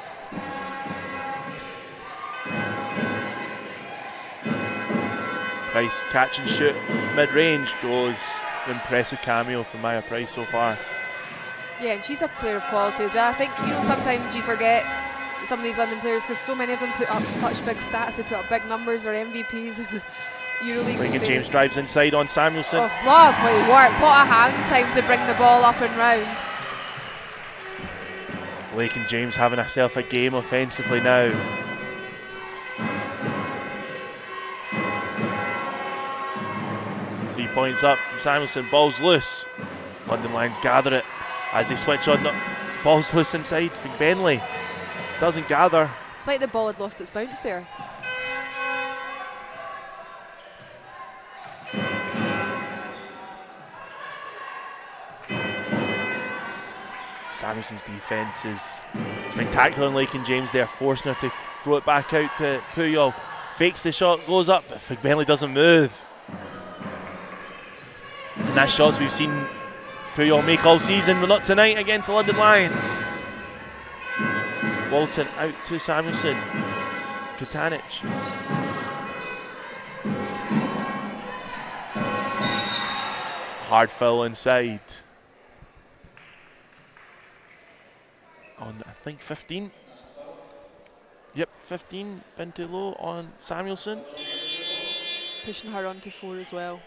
Price catch and shoot mid-range goes. Impressive cameo from Maya Price so far. Yeah, and she's a player of quality as well. I think, sometimes you forget some of these London players because so many of them put up such big stats. They put up big numbers. They're MVPs in EuroLeague. Lincoln James drives inside on Samuelson. Oh, lovely work. What a hand time to bring the ball up and round. Lincoln James having herself a game offensively now. Points up from Samuelson, ball's loose. London Lions gather it as they switch on. Ball's loose inside. Benley doesn't gather. It's like the ball had lost its bounce there. Samuelson's defence is spectacular on Lincoln James there, forcing her to throw it back out to Puyol. Fakes the shot, goes up, but Benley doesn't move. And that's shots we've seen Puyol make all season, but not tonight against the London Lions. Walton out to Samuelson. Katanich. Hard foul inside. On, I think, 15. Yep, 15. Been too low on Samuelson. Pushing her on to 4 as well.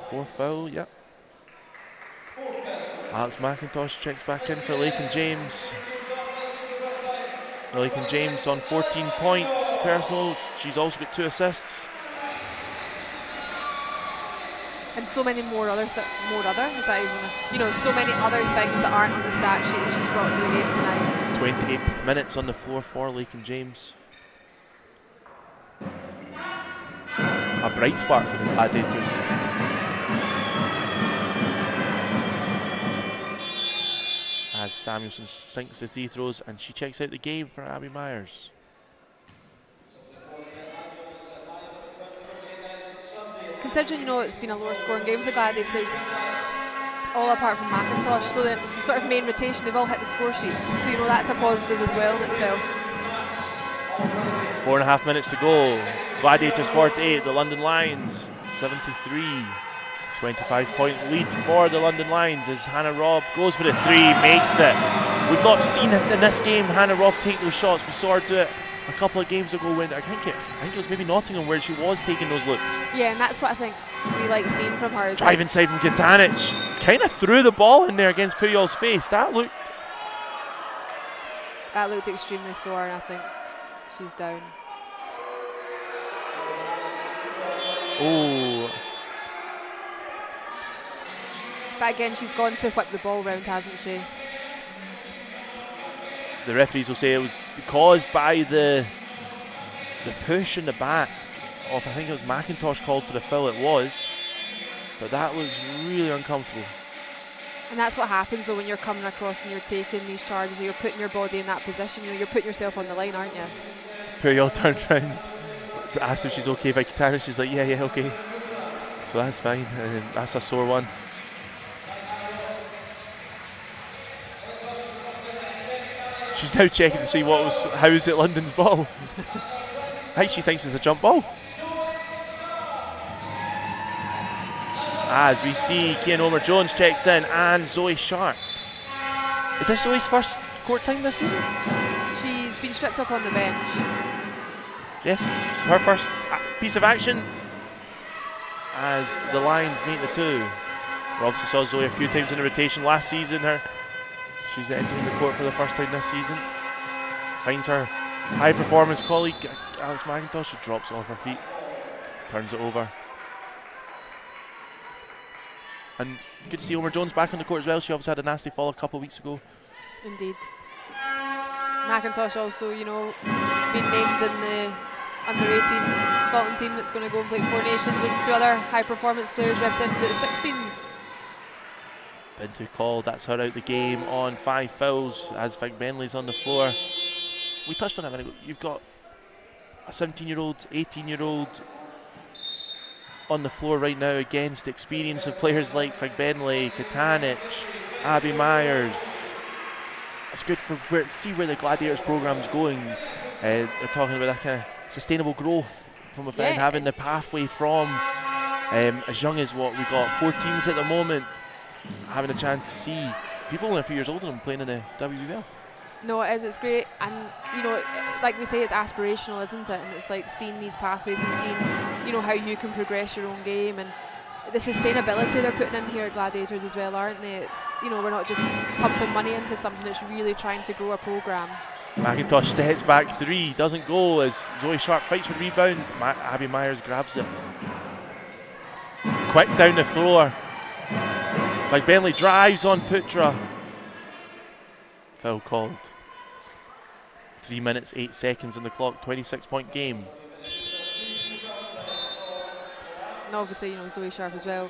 4th foul, yep. Alex McIntosh checks back in for Lincoln James. Lincoln James on 14 points personal. She's also got 2 assists. And so many more other, is that even, so many other things that aren't on the stat sheet that she's brought to the game tonight. 28 minutes on the floor for Lincoln James. A bright spark for the Gladiators. As Samuelson sinks the 3 throws and she checks out the game for Abby Myers. Considering, it's been a lower scoring game for the Gladiators, all apart from McIntosh, so the sort of main rotation, they've all hit the score sheet. So, that's a positive as well in itself. 4.5 minutes to go. Gladiators 48, the London Lions 73. 25-point lead for the London Lions as Hannah Robb goes for the 3, makes it. We've not seen in this game Hannah Robb take those shots. We saw her do it a couple of games ago when I think it was maybe Nottingham where she was taking those looks. Yeah, and that's what I think we like seeing from her. Drive inside from Katanich. Kind of threw the ball in there against Puyol's face. That looked extremely sore, and I think she's down. Oh. But again, she's gone to whip the ball round, hasn't she? The referees will say it was caused by the push in the back of, I think it was McIntosh called for the foul. It was, but that was really uncomfortable. And that's what happens though when you're coming across and you're taking these charges, or you're putting your body in that position. You're putting yourself on the line, aren't you? Puyol turned around to ask if she's okay. By Katana, she's like, yeah, okay. So that's fine. That's a sore one. She's now checking to see how is it London's ball. I think she thinks it's a jump ball. As we see Kian Omer-Jones checks in and Zoe Sharp. Is this Zoe's first court time this season? She's been stripped up on the bench. Yes, her first piece of action as the Lions meet the 2. We obviously saw Zoe a few times in the rotation last season. She's entering the court for the first time this season. Finds her high performance colleague Alex McIntosh. She drops off her feet, turns it over. And good to see Omer-Jones back on the court as well. She obviously had a nasty fall a couple of weeks ago. Indeed. McIntosh also, been named in the under-18 Scotland team that's going to go and play 4 Nations, and 2 other high-performance players represented at the 16s. Bintu called, that's her out the game on 5 fouls as Fig Benley's on the floor. We touched on it a minute ago. You've got a 17-year-old, 18-year-old on the floor right now against experience of players like Fig Benley, Katanich, Abby Myers. It's good for see where the Gladiators program's going. They're talking about that kind of sustainable growth from within, having the pathway from as young as we got 14s at the moment, having a chance to see people only a few years older than playing in the WBL. No, it is. It's great, and like we say, it's aspirational, isn't it? And it's like seeing these pathways and seeing, how you can progress your own game, and the sustainability they're putting in here at Gladiators as well, aren't they? It's we're not just pumping money into something; it's really trying to grow a program. McIntosh steps back 3, doesn't go as Zoe Sharp fights for the rebound. Abby Myers grabs it. Quick down the floor. Like Bentley drives on Putra. Foul called. 3 minutes, 8 seconds on the clock, 26-point game. And obviously, Zoe Sharp as well.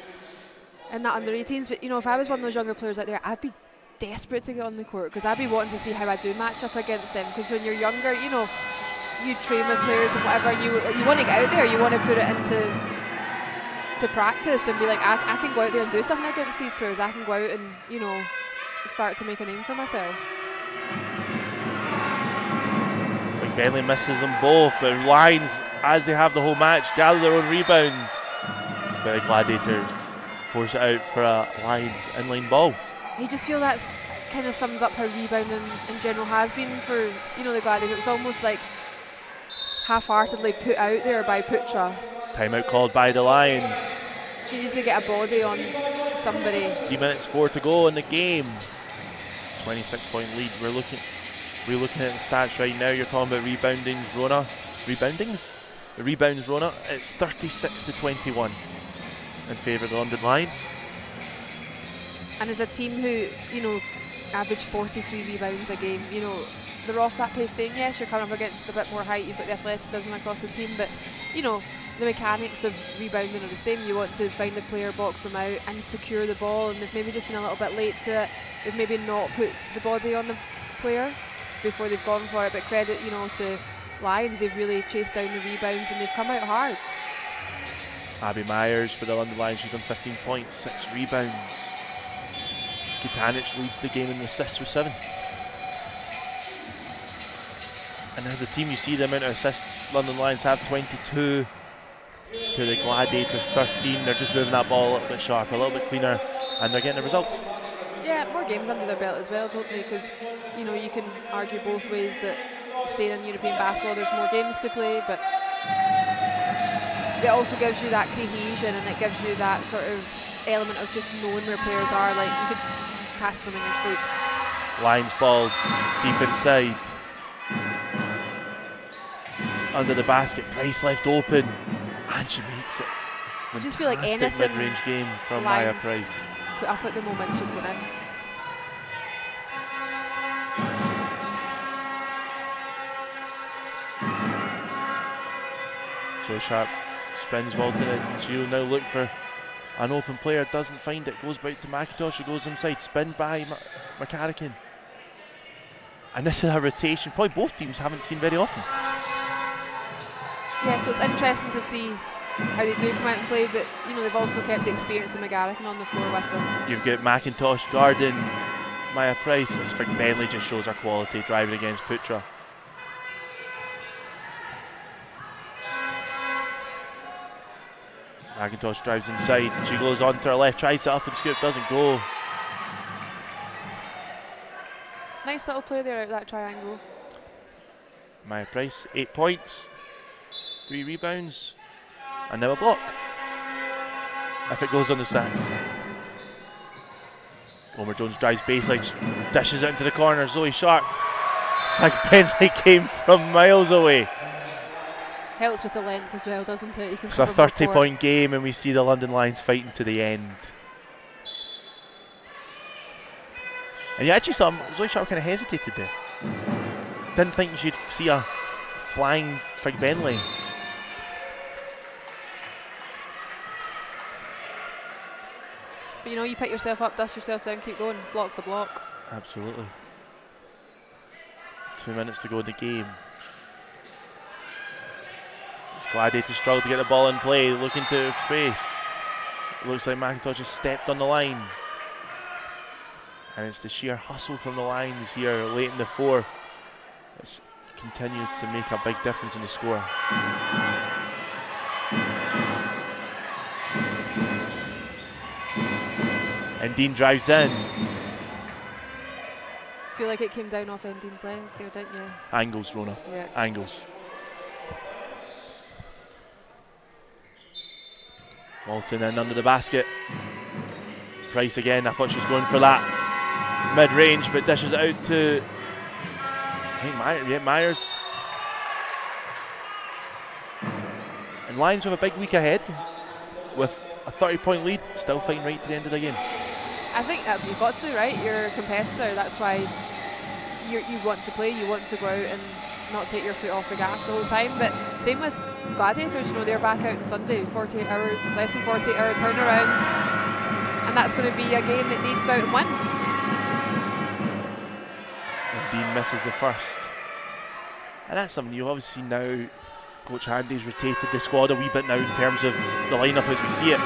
And that under 18s, but if I was one of those younger players out there, I'd be desperate to get on the court because I'd be wanting to see how I do match up against them. Because when you're younger, you train with players and whatever, and you want to get out there, you want to put it into practice and be like, I can go out there and do something against these players. I can go out and start to make a name for myself. Bentley misses them both. The Lions, as they have the whole match, gather their own rebound. But the Gladiators force it out for a Lions inline ball. You just feel that kind of sums up how rebounding in general has been for the Gladiators. It was almost like half-heartedly put out there by Putra. Timeout called by the Lions. She needs to get a body on somebody. 3 minutes 4 to go in the game. 26-point lead. We're looking at the stats right now. You're talking about reboundings, Rona. Reboundings? The rebounds, Rona. It's 36-21 in favour of the London Lions. And as a team who, average 43 rebounds a game, they're off that pace thing. Yes, you're coming up against a bit more height, you've got the athleticism across the team, but, the mechanics of rebounding are the same. You want to find the player, box them out and secure the ball, and they've maybe just been a little bit late to it. They've maybe not put the body on the player before they've gone for it, but credit, to Lions, they've really chased down the rebounds and they've come out hard. Abby Myers for the London Lions, she's on 15 points, 6 rebounds. Kitanich leads the game in assists with 7. And as a team, you see the amount of assists London Lions have, 22 to the Gladiators 13. They're just moving that ball a little bit sharper, a little bit cleaner, and they're getting the results. Yeah, more games under their belt as well, don't they? Because, you can argue both ways that staying in European basketball, there's more games to play, but it also gives you that cohesion and it gives you that sort of element of just knowing where players are. Like, you could pass them in your sleep. Lions ball deep inside. Under the basket, Price left open, and she makes it. I just feel like anything mid-range game from Maya Price. Put up at the moment, it's just going in. So Sharp spins well to the she'll now look for an open player, doesn't find it, goes back to McIntosh, she goes inside, spin by McCarrican. And this is a rotation probably both teams haven't seen very often. Yeah, so it's interesting to see how they do come out and play, but they've also kept the experience of McGarrigan on the floor with them. You've got McIntosh guarding Maya Price. As Fig Bentley just shows her quality driving against Putra. McIntosh drives inside, she goes on to her left, tries it up and scoop, doesn't go. Nice little play there out of that triangle. Maya Price, 8 points, 3 rebounds, and now a block. If it goes on the stats. Homer Jones drives baseline, dishes it into the corner, Zoe Sharp. Like Bentley came from miles away. Helps with the length as well, doesn't it? It's a 30-point game and we see the London Lions fighting to the end. And you actually saw Zoe Sharp kind of hesitated there. Didn't think you'd see a flying Fig Bentley. But you pick yourself up, dust yourself down, keep going. Block's a block. Absolutely. 2 minutes to go in the game. Gladiators struggle to get the ball in play, looking to space. It looks like McIntosh has stepped on the line. And it's the sheer hustle from the Lions here late in the fourth. It's continued to make a big difference in the score. And Dean drives in. feel like it came down off Ending's leg there, didn't you? Angles, Rona. Yeah. Angles. Walton in under the basket. Price again, I thought she was going for that mid-range, but dishes it out to, I think, Myers. And Lions with a big week ahead with a 30-point lead, still fighting right to the end of the game. I think that's what you've got to do, right? You're a competitor. That's why you want to play. You want to go out and not take your foot off the gas the whole time. But same with Gladiators. You know, they're back out on Sunday, 48 hours, less than 48-hour turnaround, and that's going to be a game that needs to go out and win. And Dean misses the first, and that's something you obviously now. Coach Handy's rotated the squad a wee bit now in terms of the lineup as we see it.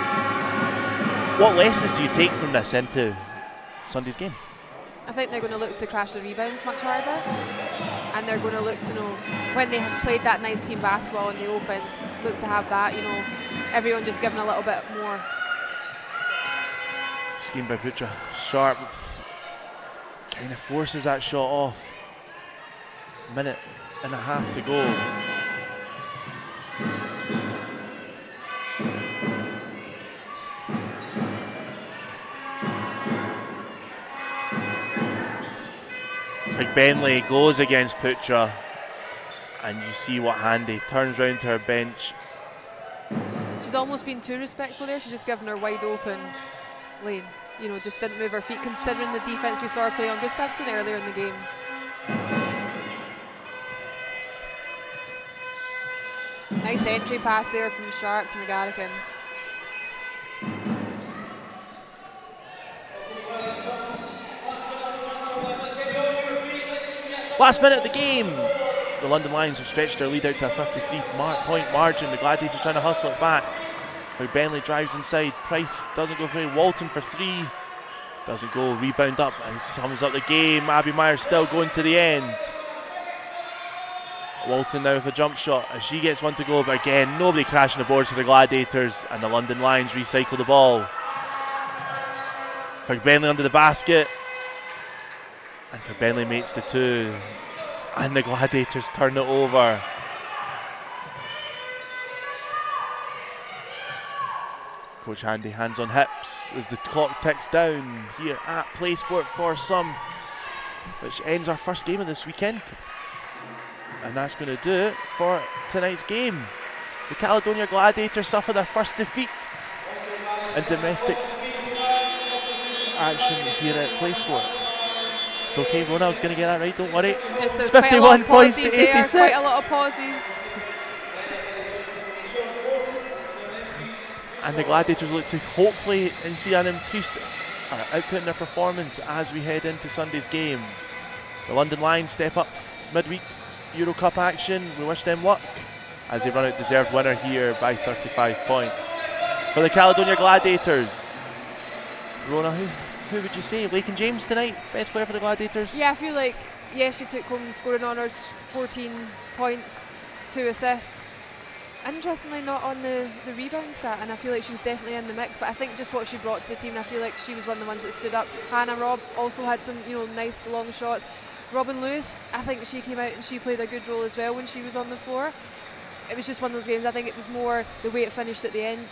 What lessons do you take from this into Sunday's game? I think they're going to look to crash the rebounds much harder, and they're going to look to know when they have played that nice team basketball in the offense, look to have that, you know, everyone just giving a little bit more. Scheme by Putra. Sharp kind of forces that shot off. Minute and a half to go. Bentley goes against Putra, and you see what Handy turns round to her bench. She's almost been too respectful there. She's just given her wide open lane. You know, just didn't move her feet considering the defense we saw her play on Gustafsson earlier in the game. Nice entry pass there from Sharp to McGarrigan. Last minute of the game. The London Lions have stretched their lead out to a 33-point margin. The Gladiators trying to hustle it back. Bentley drives inside. Price doesn't go for it. Walton for three. Doesn't go. Rebound up and sums up the game. Abby Myers still going to the end. Walton now with a jump shot as she gets one to go, but again, nobody crashing the boards for the Gladiators, and the London Lions recycle the ball. Bentley under the basket. And Bentley makes the two, and the Gladiators turn it over. Coach Handy hands on hips as the clock ticks down here at PlaySport for some, which ends our first game of this weekend. And that's going to do it for tonight's game. The Caledonia Gladiators suffer their first defeat in domestic action here at PlaySport. It's okay, Rona, I was going to get that right, don't worry. Just it's 51 points to 86. Quite a lot of pauses. And the Gladiators look to hopefully see an increased output in their performance as we head into Sunday's game. The London Lions step up midweek Euro Cup action. We wish them luck as they run out deserved winner here by 35 points. For the Caledonia Gladiators, Rona, who would you say? Lakin James tonight, best player for the Gladiators? Yeah, I feel like, she took home scoring honours, 14 points, 2 assists. Interestingly, not on the rebound stat, and I feel like she was definitely in the mix, but I think just what she brought to the team, I feel like she was one of the ones that stood up. Hannah Robb also had some, nice long shots. Robin Lewis, I think she came out and she played a good role as well when she was on the floor. It was just one of those games, I think it was more the way it finished at the end.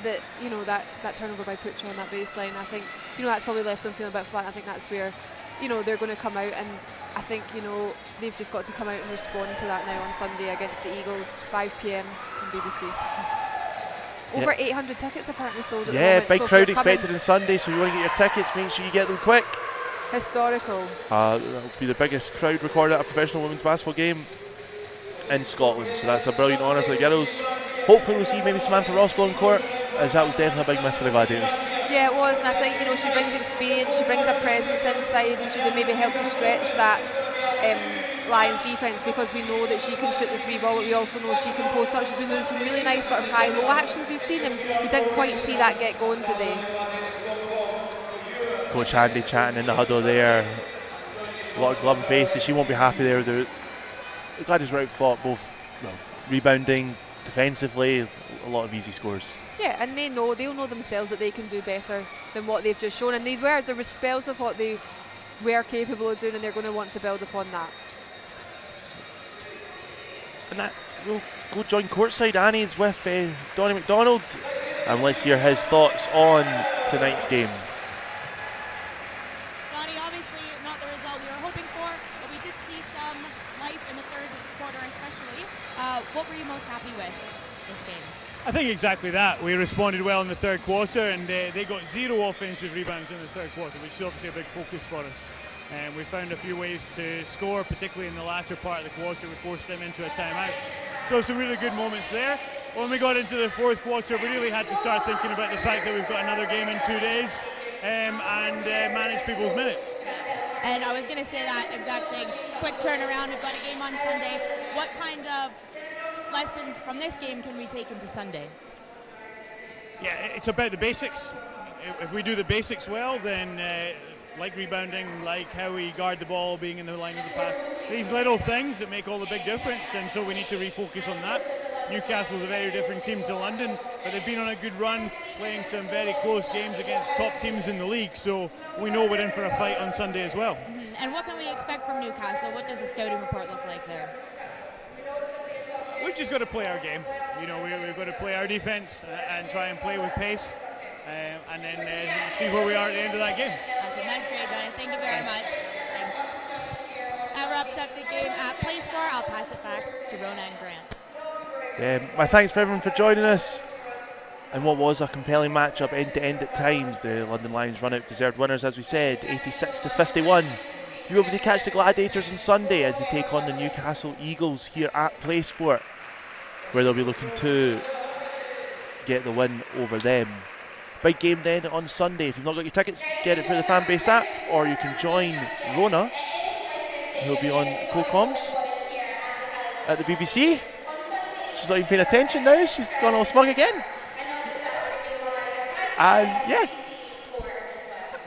That that turnover by Putra on that baseline, I think that's probably left them feeling a bit flat. I think that's where they're going to come out, and I think they've just got to come out and respond to that now on Sunday against the Eagles, 5 p.m. on BBC. Over 800 tickets apparently sold at the moment. Big crowd expected on Sunday, so you want to get your tickets, make sure you get them quick. Historical. That'll be the biggest crowd recorded at a professional women's basketball game in Scotland, so that's a brilliant honour for the girls. Hopefully we'll see maybe Samantha Ross go on court, as that was definitely a big miss for the Gladiators. Yeah, it was, and I think she brings experience, she brings a presence inside, and she'd have maybe helped to stretch that Lions defence, because we know that she can shoot the three ball, but we also know she can post up. She's been doing some really nice sort of high-low actions we've seen, and we didn't quite see that get going today. Coach Handy chatting in the huddle there. A lot of glum faces. She won't be happy there. The Gladiators were outfought both rebounding, defensively, a lot of easy scores. Yeah, and they'll know themselves that they can do better than what they've just shown. And there were spells of what they we're capable of doing, and they're going to want to build upon that. And that we'll go join courtside. Annie's with Donny McDonald, and let's hear his thoughts on tonight's game. Johnny, obviously not the result we were hoping for, but we did see some life in the third quarter especially. What were you most happy with this game? I think exactly that. We responded well in the third quarter, and they got 0 offensive rebounds in the third quarter, which is obviously a big focus for us. And we found a few ways to score, particularly in the latter part of the quarter. We forced them into a timeout. So some really good moments there. When we got into the fourth quarter, we really had to start thinking about the fact that we've got another game in 2 days and manage people's minutes. And I was going to say that exact thing. Quick turnaround. We've got a game on Sunday. What kind of lessons from this game can we take into Sunday? Yeah, it's about the basics. If we do the basics well, then like rebounding, like how we guard the ball, being in the line of the pass, these little things that make all the big difference, and so we need to refocus on that. Newcastle's a very different team to London, but they've been on a good run, playing some very close games against top teams in the league, so we know we're in for a fight on Sunday as well. And what can we expect from Newcastle? What does the scouting report look like there? We've just got to play our game. You know, we've got to play our defense and try and play with pace, and then see where we are at the end of that game. Awesome. That's great, Johnny. Thank you very much. Thanks. That wraps up the game at PlayScore. I'll pass it back to Rona and Grant. My thanks for everyone for joining us. And what was a compelling matchup end to end at times. The London Lions run out deserved winners, as we said, 86-51. You will be able to catch the Gladiators on Sunday as they take on the Newcastle Eagles here at PlaySport, where they'll be looking to get the win over them. Big game then on Sunday. If you've not got your tickets, get it through the Fanbase app, or you can join Rona, who'll be on co-coms at the BBC. She's not even paying attention now. She's gone all smug again. And yeah,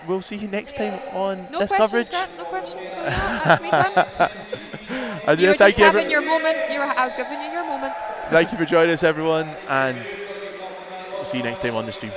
we'll see you next time on this coverage. Grant, no questions. So that's me done. And you were thank just having your moment. I was giving you your moment. Thank you for joining us, everyone, and see you next time on the stream.